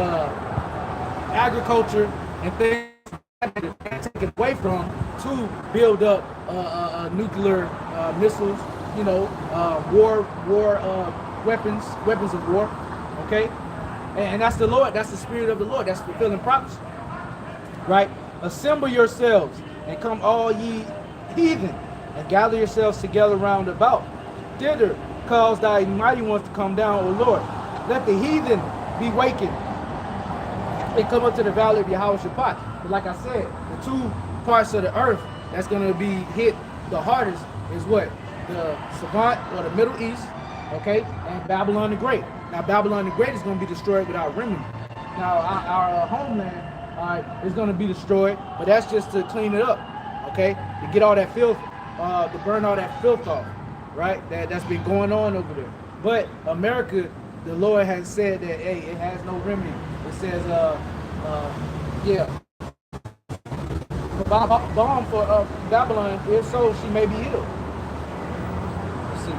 agriculture and things taken away from to build up nuclear missiles, war weapons of war, okay? And that's the Lord, that's the Spirit of the Lord, that's fulfilling prophecy, right? Assemble yourselves and come all ye heathen, and gather yourselves together round about. Thither cause thy mighty ones to come down, O Lord. Let the heathen be wakened. They come up to the valley of Yehoshaphat. But like I said, the two parts of the earth that's going to be hit the hardest is what? The Savant, or the Middle East, okay, and Babylon the Great. Now, Babylon the Great is going to be destroyed without remedy. Now, our homeland, all right, is going to be destroyed, but that's just to clean it up, okay, to get all that filth, to burn all that filth off, right, that's been going on over there. But America, the Lord has said that, hey, it has no remedy. It says, bomb for Babylon, if so, she may be healed. Let's see.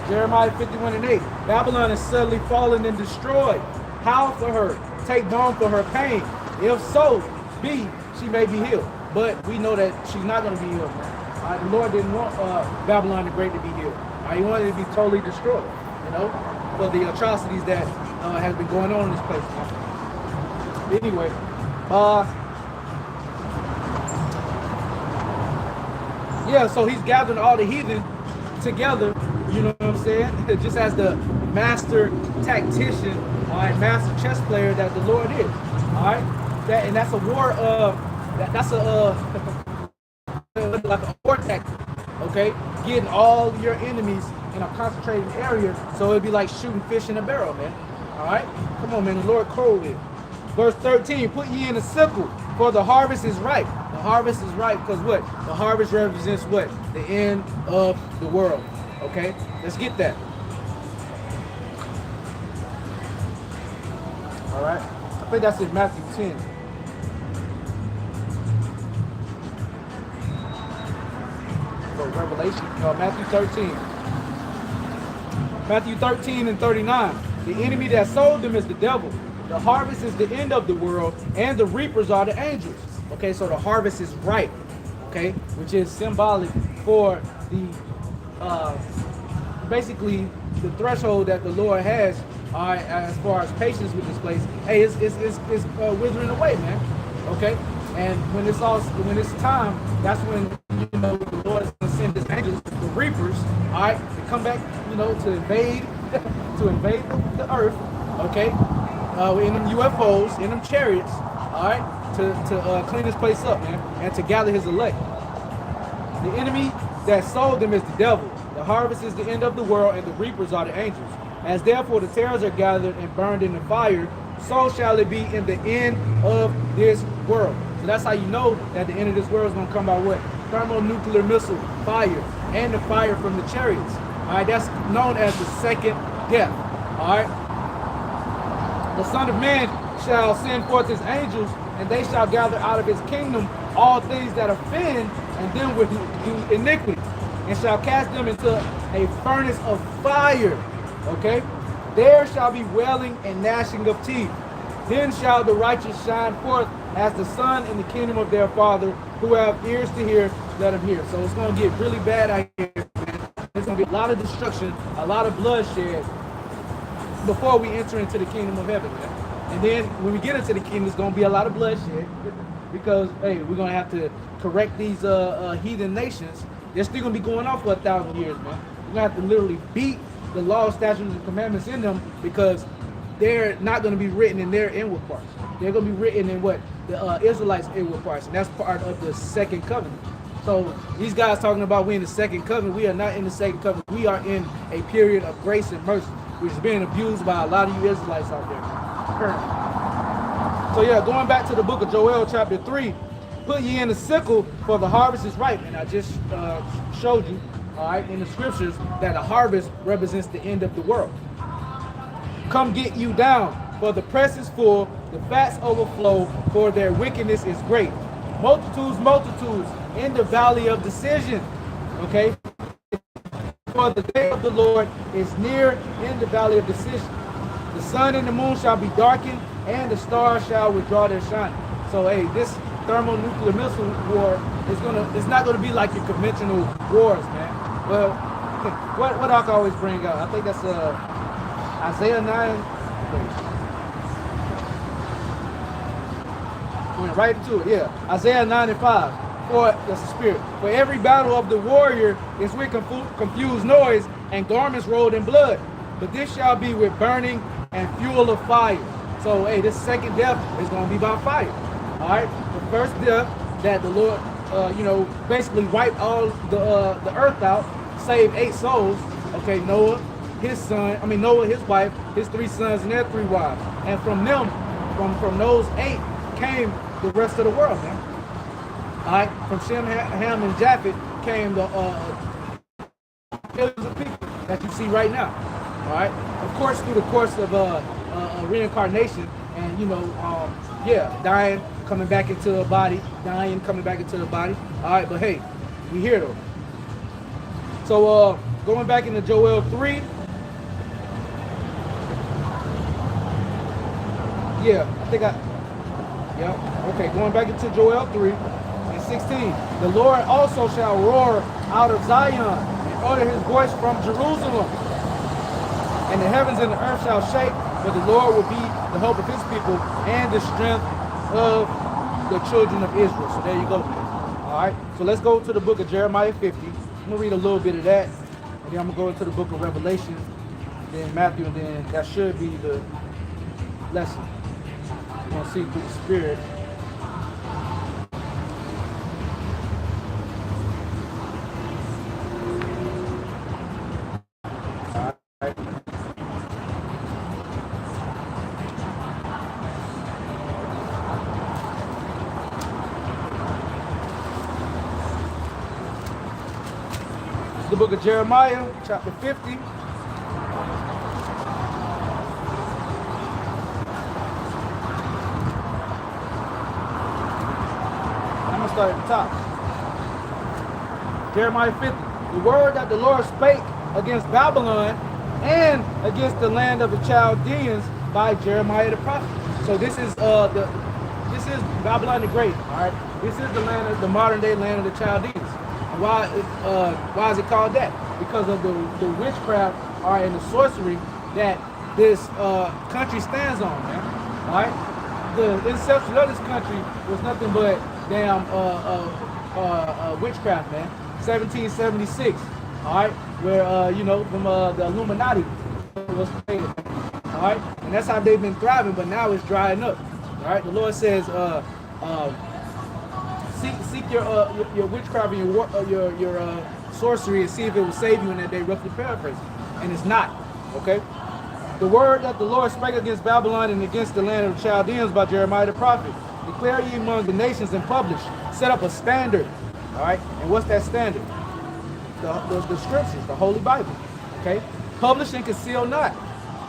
Jeremiah 51:8. Babylon is suddenly fallen and destroyed. Howl for her. Take balm for her pain. If so be, she may be healed. But we know that she's not going to be healed. The Lord didn't want Babylon the Great to be healed. He wanted it to be totally destroyed, for the atrocities that has been going on in this place. Anyway, yeah, so he's gathering all the heathen together, you know what I'm saying? Just as the master tactician, all right, master chess player that the Lord is, all right? And that's a war, that's a like a war tactic, okay? Getting all your enemies in a concentrated area, so it'd be like shooting fish in a barrel, man. All right? Come on, man, the Lord clothed it. Verse 13, put ye in a sickle, for the harvest is ripe. The harvest is ripe because what? The harvest represents what? The end of the world, okay? Let's get that. All right? I think that's in Matthew 10. Revelation, Matthew 13. Matthew 13:39. The enemy that sold them is the devil. The harvest is the end of the world, and the reapers are the angels. Okay, so the harvest is ripe, okay, which is symbolic for the basically the threshold that the Lord has as far as patience with this place. Hey, it's withering away, man. Okay, and when it's time, that's when the Lord is going to send his angels, the reapers, all right, to come back, to invade the earth, okay, in them UFOs, in them chariots, all right, to clean this place up, man, and to gather his elect. The enemy that sowed them is the devil. The harvest is the end of the world, and the reapers are the angels. As therefore the tares are gathered and burned in the fire, so shall it be in the end of this world. So that's how you know that the end of this world is going to come by what? Thermonuclear missile, fire, and the fire from the chariots. All right, that's known as the second death. All right. The Son of Man shall send forth his angels, and they shall gather out of his kingdom all things that offend, and them with do iniquity, and shall cast them into a furnace of fire. Okay? There shall be wailing and gnashing of teeth. Then shall the righteous shine forth as the sun in the kingdom of their Father. Who have ears to hear, let them hear. So it's going to get really bad out here, man. There's going to be a lot of destruction, a lot of bloodshed before we enter into the kingdom of heaven, man. And then when we get into the kingdom, there's going to be a lot of bloodshed because, hey, we're going to have to correct these heathen nations. They're still going to be going on for 1,000 years, man. We're going to have to literally beat the law, statutes, and commandments in them because they're not going to be written in their inward parts. They're going to be written in what? The Israelites' inward parts, and that's part of the second covenant. So these guys talking about we in the second covenant. We are not in the second covenant. We are in a period of grace and mercy, which is being abused by a lot of you Israelites out there currently. So yeah, going back to the book of Joel chapter 3, put ye in the sickle, for the harvest is ripe. And I just showed you, all right, in the scriptures that a harvest represents the end of the world. Come get you down, for the press is full, the fats overflow, for their wickedness is great. Multitudes, multitudes in the valley of decision. Okay? For the day of the Lord is near in the valley of decision. The sun and the moon shall be darkened, and the stars shall withdraw their shine. So hey, this thermonuclear missile war it's not gonna be like your conventional wars, man. Well, what I can always bring out, I think that's Isaiah 9. Went right into it, yeah. Isaiah 9:5. For that's the spirit. For every battle of the warrior is with confused noise and garments rolled in blood. But this shall be with burning and fuel of fire. So hey, this second death is going to be by fire. All right. The first death that the Lord, basically wiped all the earth out, saved 8 souls. Okay, Noah, his wife, his 3 sons, and their 3 wives. And from them, from those 8 came the rest of the world, man. All right, from Shem, Ham, and Japheth came the millions of people that you see right now. All right, of course, through the course of reincarnation, and dying, coming back into a body, dying, coming back into the body. All right, but hey, we here though. So going back into Joel 3. Yeah, I think okay, going back into Joel 3 and 16. The Lord also shall roar out of Zion and utter his voice from Jerusalem. And the heavens and the earth shall shake, but the Lord will be the hope of his people and the strength of the children of Israel. So there you go. All right, so let's go to the book of Jeremiah 50. I'm going to read a little bit of that, and then I'm going to go into the book of Revelation, then Matthew, and then that should be the lesson. We're going to see through the Spirit. The book of Jeremiah, chapter 50. I'm going to start at the top. Jeremiah 50. The word that the Lord spake against Babylon and against the land of the Chaldeans by Jeremiah the prophet. So this is Babylon the Great. All right. This is the land of the modern day land of the Chaldeans. Why is it called that? Because of the witchcraft and the sorcery that this country stands on, man. All right? The inception of this country was nothing but damn witchcraft, man. 1776, all right? Where, from the Illuminati was created, all right? And that's how they've been thriving, but now it's drying up, all right? The Lord says, Seek your witchcraft and your sorcery and see if it will save you in that day. Roughly paraphrasing, and it's not. Okay. The word that the Lord spake against Babylon and against the land of the Chaldeans by Jeremiah the prophet. Declare ye among the nations and publish. Set up a standard. All right. And what's that standard? The scriptures, the Holy Bible. Okay. Publish and conceal not.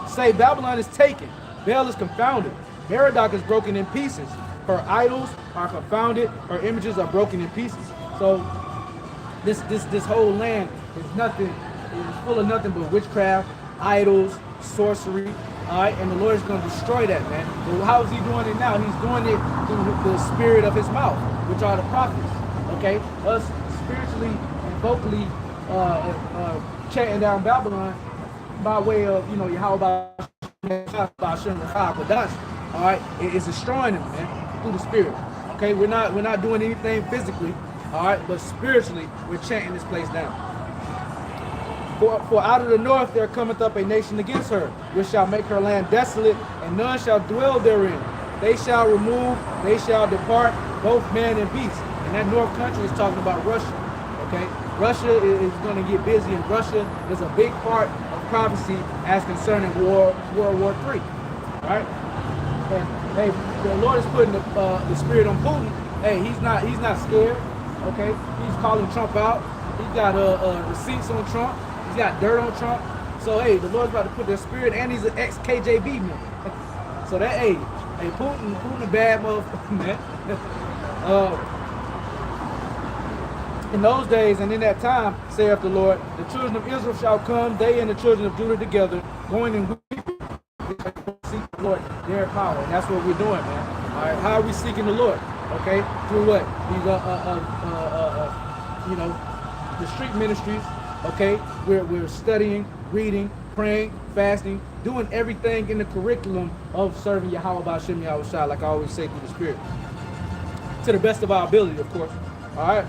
Say Babylon is taken. Baal is confounded. Merodach is broken in pieces. Her idols are confounded. Her images are broken in pieces. So this whole land is nothing. It's full of nothing but witchcraft, idols, sorcery. All right, and the Lord is going to destroy that, man. But how is He doing it now? He's doing it through the spirit of His mouth, which are the prophets. Okay, us spiritually and vocally chanting down Babylon by way of Yahweh. All right, it's destroying them, man, through the spirit. Okay, we're not doing anything physically, all right, but spiritually we're chanting this place down. For out of the north there cometh up a nation against her, which shall make her land desolate, and none shall dwell therein. They shall remove, they shall depart, both man and beast. And that north country is talking about Russia. Okay, Russia is going to get busy, and Russia is a big part of prophecy as concerning World War III. Right? And hey, the Lord is putting the spirit on Putin. Hey, he's not scared. Okay, he's calling Trump out. He's got receipts on Trump. He's got dirt on Trump. So hey, the Lord's about to put their spirit, and he's an ex-KGB man. So that hey, Putin a bad motherfucker, man. In those days and in that time, saith the Lord, the children of Israel shall come, they and the children of Judah together, going and weeping, seek the Lord, their power. And that's what we're doing, man. All right, how are we seeking the Lord? Okay, through what? These the street ministries. Okay, we're studying, reading, praying, fasting, doing everything in the curriculum of serving Yahweh B'Shem Yahweh Shai, like I always say, through the Spirit, to the best of our ability, of course. All right.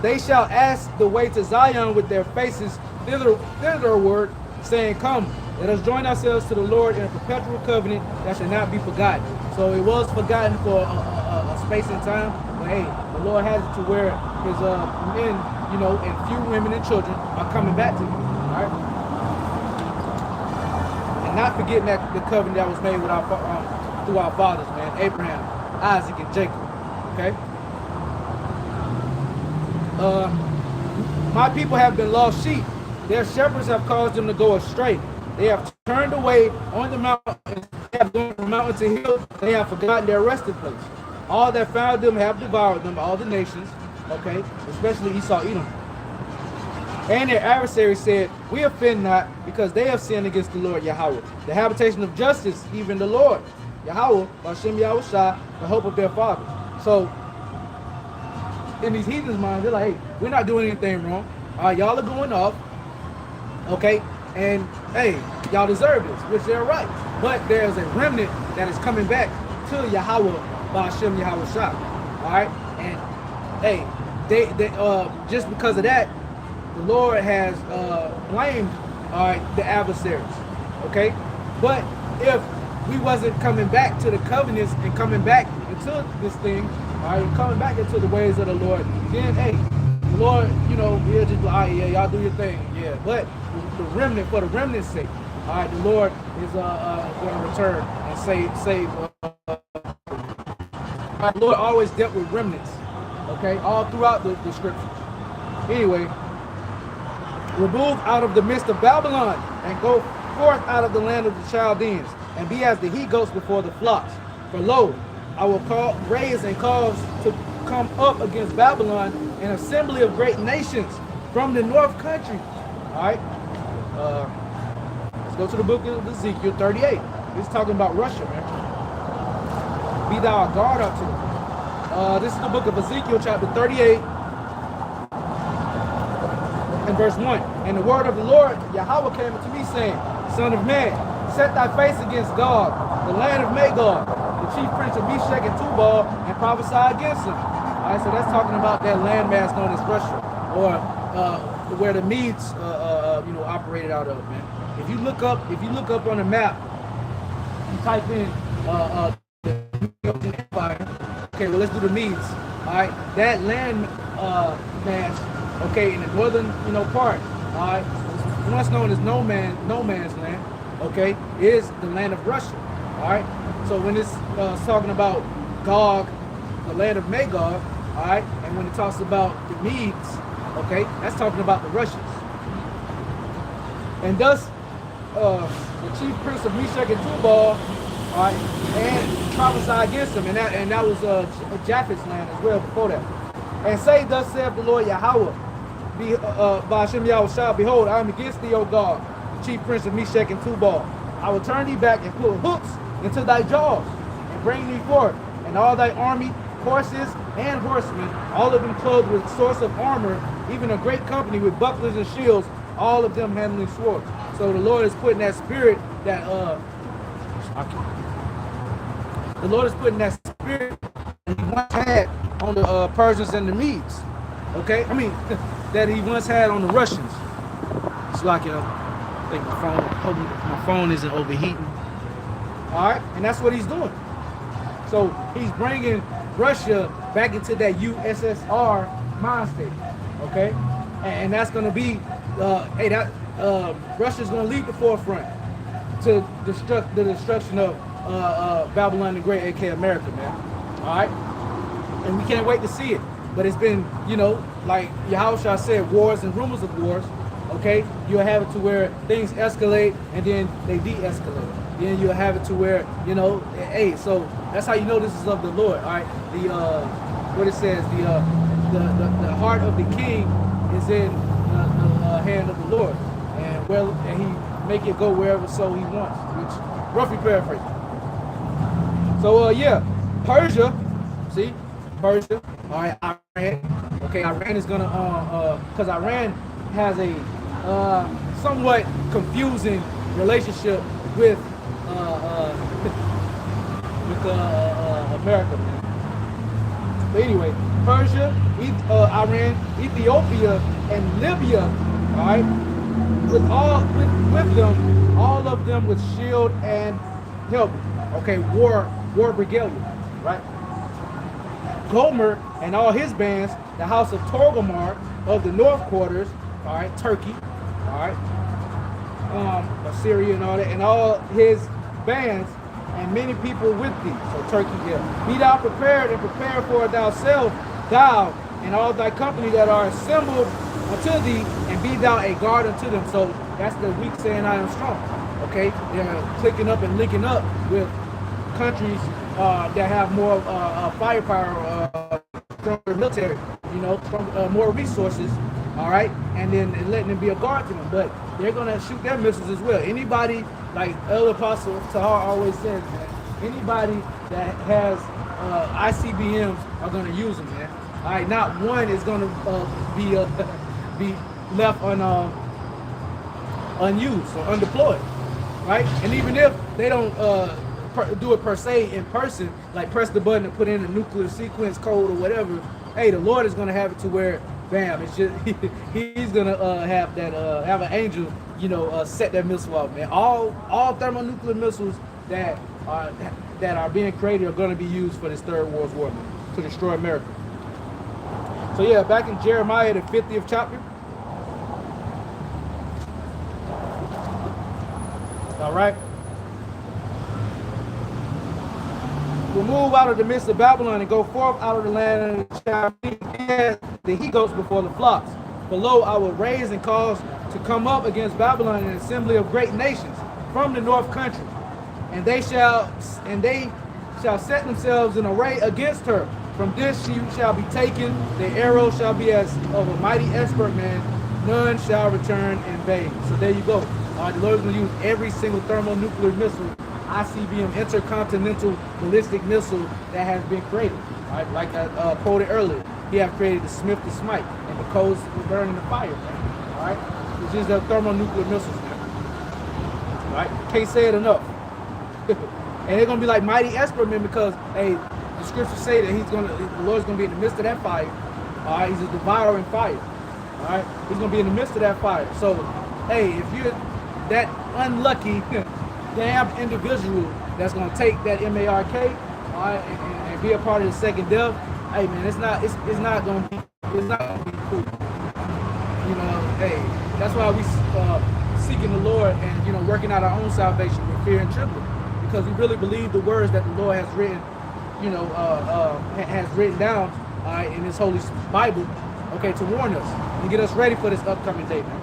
They shall ask the way to Zion with their faces thitherward, saying, come, let us join ourselves to the Lord in a perpetual covenant that shall not be forgotten. So it was forgotten for a space and time, but hey, the Lord has it to where His men, and few women and children are coming back to Him. All right, and not forgetting that the covenant that was made with through our fathers, man, Abraham, Isaac, and Jacob. Okay. My people have been lost sheep. Their shepherds have caused them to go astray. They have turned away on the mountain. They have gone from mountain to hill. They have forgotten their resting place. All that found them have devoured them, all the nations, okay, especially Esau, Edom. And their adversaries said, we offend not, because they have sinned against the Lord Yahweh, the habitation of justice, even the Lord Yahweh, B'Shem Yahweh Shai, the hope of their father. So in these heathens' minds, they're like, hey, we're not doing anything wrong. Y'all are going off, okay, and hey, y'all deserve this, which they're right. But there's a remnant that is coming back to Yahweh B'Shem Yahweh Shai. All right, and hey, they just because of that, the Lord has blamed the adversaries. Okay, but if we wasn't coming back to the covenants and coming back into this thing, all right, coming back into the ways of the Lord, then hey, the Lord, we'll just be, all right, yeah, y'all do your thing, yeah. But the remnant, for the remnant's sake, all right, the Lord is going to return and save. The Lord always dealt with remnants, okay, all throughout the scriptures. Anyway, remove out of the midst of Babylon and go forth out of the land of the Chaldeans and be as the he-goats before the flocks. For lo, I will raise and cause to come up against Babylon an assembly of great nations from the north country. All right, let's go to the book of Ezekiel 38. It's talking about Russia, man. Be thou a guard up to them. This is the book of Ezekiel, chapter 38, and verse 1. And the word of the Lord Yahweh came unto me, saying, Son of man, set thy face against Gog, the land of Magog, the chief prince of Meshach and Tubal, and prophesy against him. All right, so that's talking about that landmass known as Russia, or where the Medes, operated out of, man. If you look up on the map, you type in the Empire, Okay, well, let's do the Medes. All right, that land mass, okay, in the northern, part, all right, once known as no man's land, okay, is the land of Russia. All right, so when it's talking about Gog, the land of Magog, all right, and when it talks about the Medes, okay, that's talking about the Russians. And thus, the chief prince of Meshach and Tubal, all right, and prophesied against him, and that was Japheth's land as well before that. And say, thus saith the Lord Yahweh, by Hashem Yahweh, behold, I am against thee, O God, the chief prince of Meshach and Tubal. I will turn thee back and put hooks into thy jaws, and bring thee forth, and all thy army, horses and horsemen, all of them clothed with sorts of armor, even a great company with bucklers and shields, all of them handling swords. So the Lord is putting that spirit that the Lord is putting that spirit that he once had on the Persians and the Medes. Okay, I mean that he once had on the Russians. It's like I think my phone isn't overheating. All right, and that's what he's doing. So he's bringing Russia back into that USSR mind state. Okay, and that's going to be Russia's going to lead the forefront to the destruction of Babylon the Great, aka America, man. All right, and we can't wait to see it. But it's been, like Yahushua said, wars and rumors of wars. Okay, you'll have it to where things escalate and then they de-escalate. Then you'll have it to where, hey, so that's how you know this is of the Lord. All right, what it says, the heart of the king is in the hand of the Lord, and he make it go wherever so he wants, which roughly paraphrase. So yeah, Persia, see, Persia, all right, Iran. Okay, Iran is gonna because Iran has a somewhat confusing relationship with America, man. But anyway, Persia, Iran, Ethiopia, and Libya, all right, with them, all of them with shield and help. Okay, war regalia, right? Gomer and all his bands, the house of Torgomar of the north quarters, all right, Turkey, all right, Assyria and all that, and all his bands, and many people with thee. So Turkey here. Be thou prepared and prepare for thyself, thou and all thy company that are assembled unto thee, and be thou a guard unto them. So that's the weak saying I am strong. Okay, they're clicking up and linking up with countries that have more firepower, stronger military, more resources, all right, and then letting them be a guard to them. But they're gonna shoot their missiles as well. Anybody, like Elder Apostle Tahar always says, man, anybody that has ICBMs are gonna use them, man. All right, not one is gonna be left unused or undeployed, right? And even if they don't do it per se in person, like press the button and put in a nuclear sequence code or whatever, hey, the Lord is going to have it to where, bam, it's just he's going to have an angel, set that missile off, man. All thermonuclear missiles that are being created are going to be used for this Third World War, man, to destroy America. So yeah, back in Jeremiah, the 50th chapter. All right. We'll move out of the midst of Babylon and go forth out of the land of the Chaldeans, the he-goats before the flocks. Below I will raise and cause to come up against Babylon an assembly of great nations from the north country, and they shall set themselves in array against her. From this she shall be taken, the arrow shall be as of a mighty expert man, none shall return in vain. So there you go. The Lord is going to use every single thermonuclear missile, ICBM, intercontinental ballistic missile that has been created. All right, like I quoted earlier, he have created the Smith to Smite, and the codes will burn in the fire, man. All right, which is the thermonuclear missiles, man. All right, can't say it enough. And they're going to be like mighty expert men because, hey, the scriptures say that the Lord's going to be in the midst of that fire. All right, he's a devouring fire. All right, he's going to be in the midst of that fire. So, hey, if you're that unlucky damn individual that's going to take that MARK all right, and be a part of the second death, hey man, it's not gonna be cool. You know, hey, that's why we seeking the Lord and, you know, working out our own salvation with fear and trembling, because we really believe the words that the Lord has written, you know, has written down in His Holy Bible, okay, to warn us and get us ready for this upcoming day, man.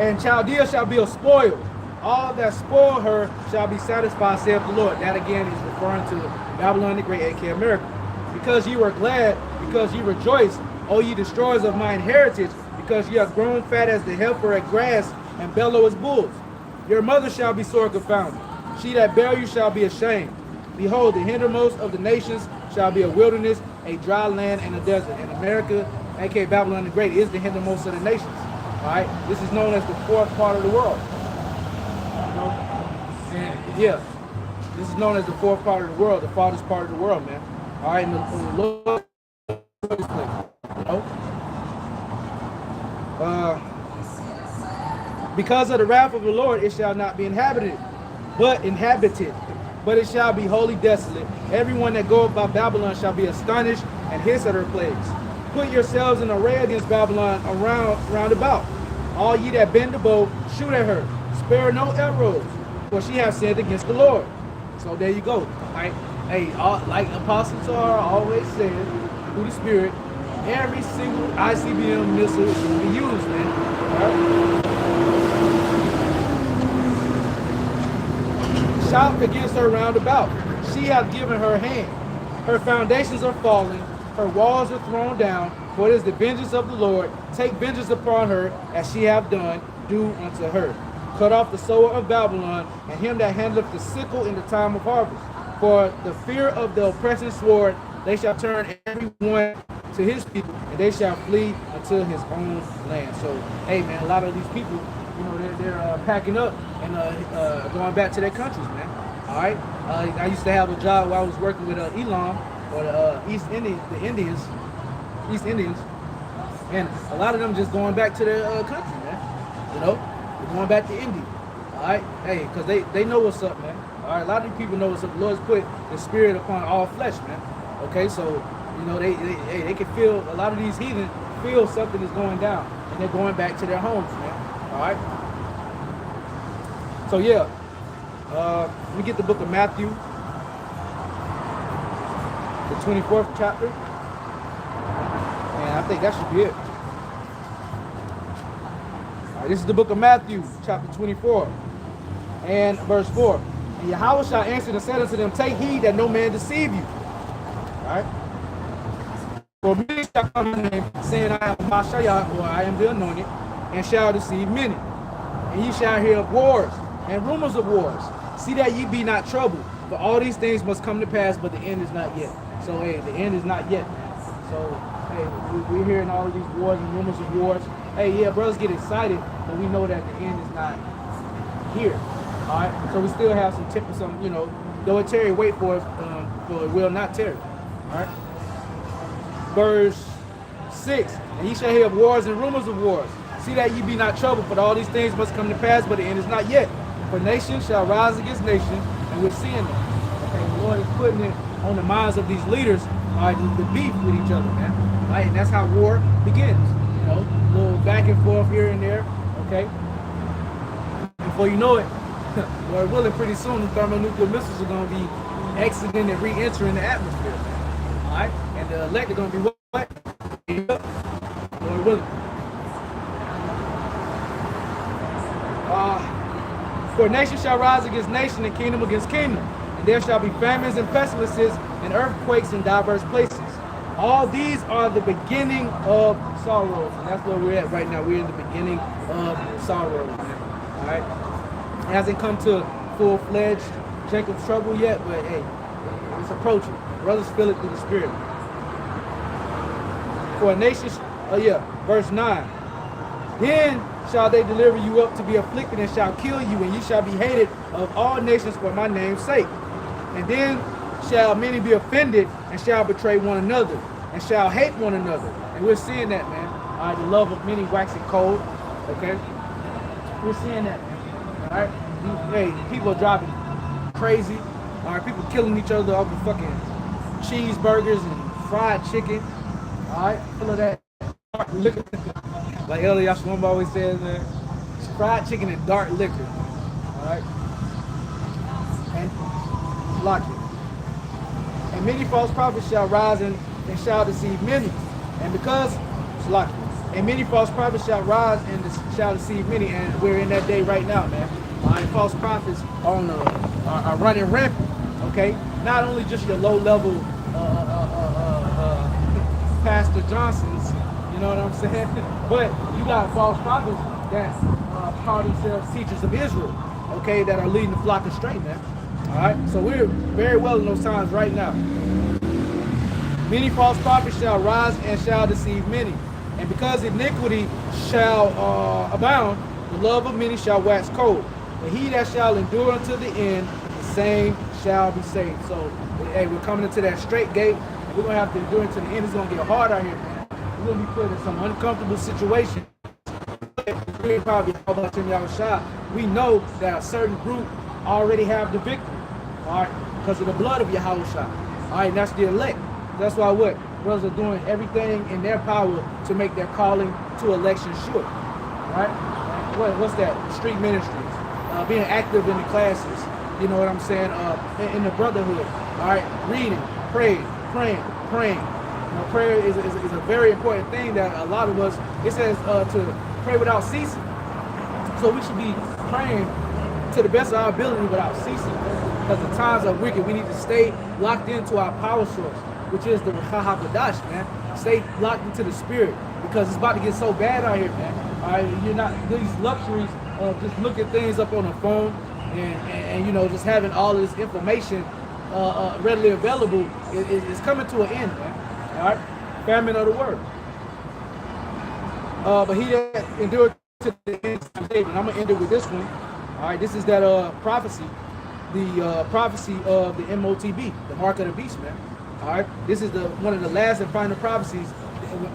And Chaldea shall be a spoil. All that spoil her shall be satisfied, saith the Lord. That again is referring to Babylon the Great, aka America. Because ye were glad, because ye rejoice, O ye destroyers of mine heritage, because ye have grown fat as the heifer at grass, and bellow as bulls. Your mother shall be sore confounded. She that bare you shall be ashamed. Behold, the hindermost of the nations shall be a wilderness, a dry land, and a desert. And America, aka Babylon the Great, is the hindermost of the nations. All right, this is known as the fourth part of the world. You know, and yeah, this is known as the fourth part of the world, the farthest part of the world, man. All right, and the Lord, you know, because of the wrath of the Lord, it shall not be inhabited, but it shall be wholly desolate. Everyone that goeth by Babylon shall be astonished and hiss at her plagues. Put yourselves in array against Babylon round about. All ye that bend the bow, shoot at her. Spare no arrows, for she hath sinned against the Lord. So there you go. Right? Hey, like Apostle Tar always said, through the Spirit, every single ICBM missile is going to be used, man. Right? Shout against her round about. She hath given her hand. Her foundations are falling. Her walls are thrown down. For it is the vengeance of the Lord. Take vengeance upon her, as she hath done, do unto her. Cut off the sower of Babylon, and him that handleth the sickle in the time of harvest. For the fear of the oppressing sword, they shall turn every one to his people, and they shall flee unto his own land. So, hey man, a lot of these people, you know, they're packing up and going back to their countries, man. All right. I used to have a job where I was working with Elam, or the East Indians, and a lot of them just going back to their country, man. You know, they're going back to India. All right, hey, because they know what's up, man. All right, a lot of these people know what's up. The Lord's put the Spirit upon all flesh, man. Okay, so you know they can feel, a lot of these heathen feel something is going down, and they're going back to their homes, man. All right. So yeah, we get the book of Matthew, the 24th chapter, and I think that should be it. All right, this is the book of Matthew, chapter 24, and verse 4. And Yahweh shall answer and said unto them, take heed that no man deceive you. All right. For many shall come in my name, saying, I am Mashayah, or I am the anointed, and shall deceive many. And ye shall hear of wars and rumors of wars. See that ye be not troubled, for all these things must come to pass, but the end is not yet. So, hey, the end is not yet. So, hey, we're hearing all of these wars and rumors of wars. Hey, yeah, brothers get excited, but we know that the end is not here. All right, so we still have some, you know, though it tarry, wait for it, for it will not tarry. All right. Verse 6, and ye shall hear of wars and rumors of wars. See that ye be not troubled, for all these things must come to pass, but the end is not yet. For nation shall rise against nation, and we're seeing them. Okay, the Lord is putting it on the minds of these leaders, all right, the beef with each other, man. All right, and that's how war begins. You know, a little back and forth here and there. Okay. Before you know it, Lord willing, pretty soon the thermonuclear missiles are going to be exiting and re-entering the atmosphere. All right, and the elect are going to be what? Lord willing. For nation shall rise against nation, and kingdom against kingdom, and there shall be famines and pestilences and earthquakes in diverse places. All these are the beginning of sorrows, and that's where we're at right now. We're in the beginning of sorrows, man. All right. It hasn't come to full-fledged Jacob's trouble yet, but hey, it's approaching. Brothers feel it through the Spirit. For a nation, verse 9. Then shall they deliver you up to be afflicted, and shall kill you, and ye shall be hated of all nations for my name's sake. And then shall many be offended, and shall betray one another, and shall hate one another. And we're seeing that, man. The love of many waxing cold. Okay? We're seeing that, man. All right? Hey, people are dropping crazy. All right, people killing each other over fucking cheeseburgers and fried chicken. All right, full of that dark liquor. Like Ellie Yashwamba always says, man, fried chicken and dark liquor. All right, and lock it. And many false prophets shall rise and shall deceive many. And because it's locked. And many false prophets shall rise and shall deceive many. And we're in that day right now, man. And false prophets are running rampant. Okay, not only just your low-level Pastor Johnsons, you know what I'm saying, but you got false prophets that call themselves teachers of Israel. Okay, that are leading the flock astray, man. All right, so we're very well in those times right now. Many false prophets shall rise and shall deceive many. And because iniquity shall abound, the love of many shall wax cold. But he that shall endure unto the end, the same shall be saved. So, hey, we're coming into that straight gate. And we're going to have to endure until the end. It's going to get hard out here, man. We're going to be put in some uncomfortable situations. We know that a certain group already have the victory. All right, because of the blood of Yahushua. All right, and that's the elect. That's why what? Brothers are doing everything in their power to make their calling to election sure. Right? What's that? Street ministries. Being active in the classes. You know what I'm saying? In the brotherhood. All right? Reading, praying. You know, prayer is a very important thing that a lot of us, it says to pray without ceasing. So we should be praying to the best of our ability without ceasing. Because the times are wicked. We need to stay locked into our power source, which is the Ruach HaKodesh, man. Stay locked into the spirit, because it's about to get so bad out here, man. All right, you're not these luxuries of just looking things up on the phone and you know, just having all of this information readily available is coming to an end, man. All right, famine of the word. But he that endured to the end of David. I'm gonna end it with this one. All right, this is that prophecy, the prophecy of the MOTB, the mark of the beast, man. All right, this is one of the last and final prophecies,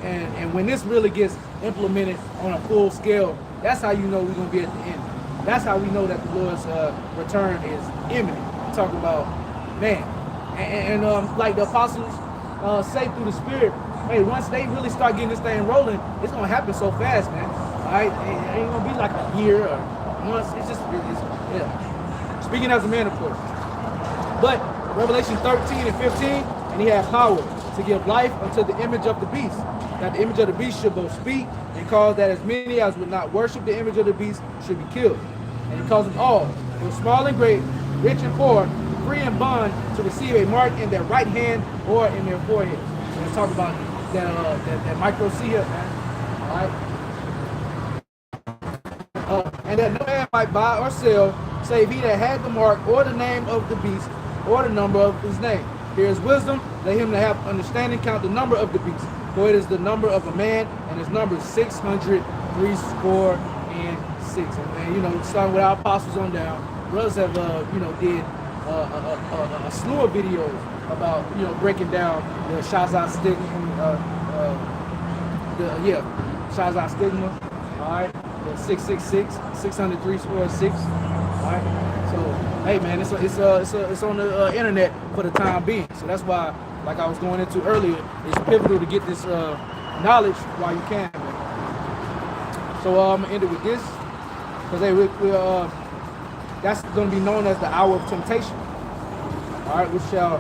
and when this really gets implemented on a full scale, that's how you know we're gonna be at the end. That's how we know that the Lord's return is imminent. We're talking about, man, and like the apostles say through the Spirit, hey, once they really start getting this thing rolling, it's gonna happen so fast, man. All right, it ain't gonna be like a year or months. It's just, yeah. Speaking as a man, of course. But Revelation 13 and 15, and he had power to give life unto the image of the beast, that the image of the beast should both speak and cause that as many as would not worship the image of the beast should be killed. And he caused them all, both small and great, rich and poor, free and bond, to receive a mark in their right hand or in their forehead. So let's talk about that microcia, man. All right. And that no man might buy or sell, save he that had the mark or the name of the beast or the number of his name. Here is wisdom, let him that have understanding count the number of the beast, for it is the number of a man, and his number is 666. And you know, starting with our apostles on down, brothers have you know, did a slew of videos about, you know, breaking down the Shazah stigma, Shazah stigma. All right, the 666, 666. All right, so hey, man, it's on the internet for the time being. So that's why, like I was going into earlier, it's pivotal to get this knowledge while you can, man. So I'm gonna end it with this, because hey, that's going to be known as the hour of temptation. All right, which shall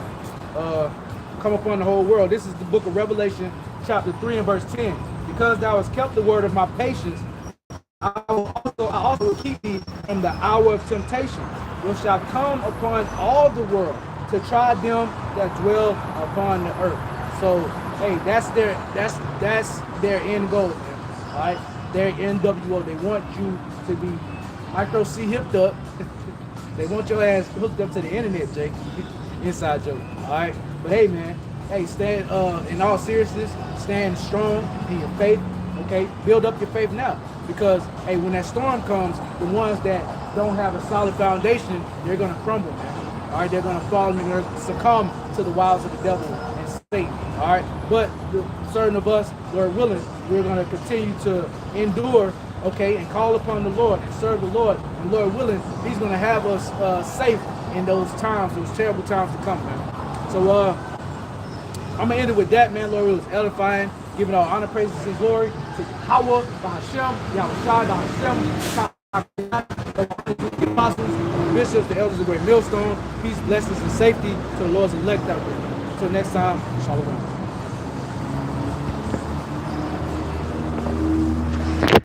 come upon the whole world. This is the book of Revelation, chapter 3 and verse 10. Because thou hast kept the word of my patience, I also will keep thee from the hour of temptation, which shall come upon all the world to try them that dwell upon the earth. So, hey, that's their end goal, man. All right, their NWO. They want you to be micro C hipped up. They want your ass hooked up to the internet, Jake. Inside joke. All right, but hey, man, hey, stand in all seriousness, stand strong in your faith. Okay, build up your faith now, because hey, when that storm comes, the ones that don't have a solid foundation, they're gonna crumble, man. All right, they're gonna fall and they're gonna succumb to the wiles of the devil and Satan. All right, but certain of us, Lord willing, we're gonna continue to endure, okay, and call upon the Lord and serve the Lord. And Lord willing, He's gonna have us safe in those times, those terrible times to come, man. So I'm gonna end it with that, man. Lord, it was edifying, giving all honor, praises, and glory to Yahweh, Bahashem, Yahushua, Bahashem, the apostles, bishops, the elders of the great millstone. Peace, blessings, and safety to the Lord's elect out there. Until next time, shalom.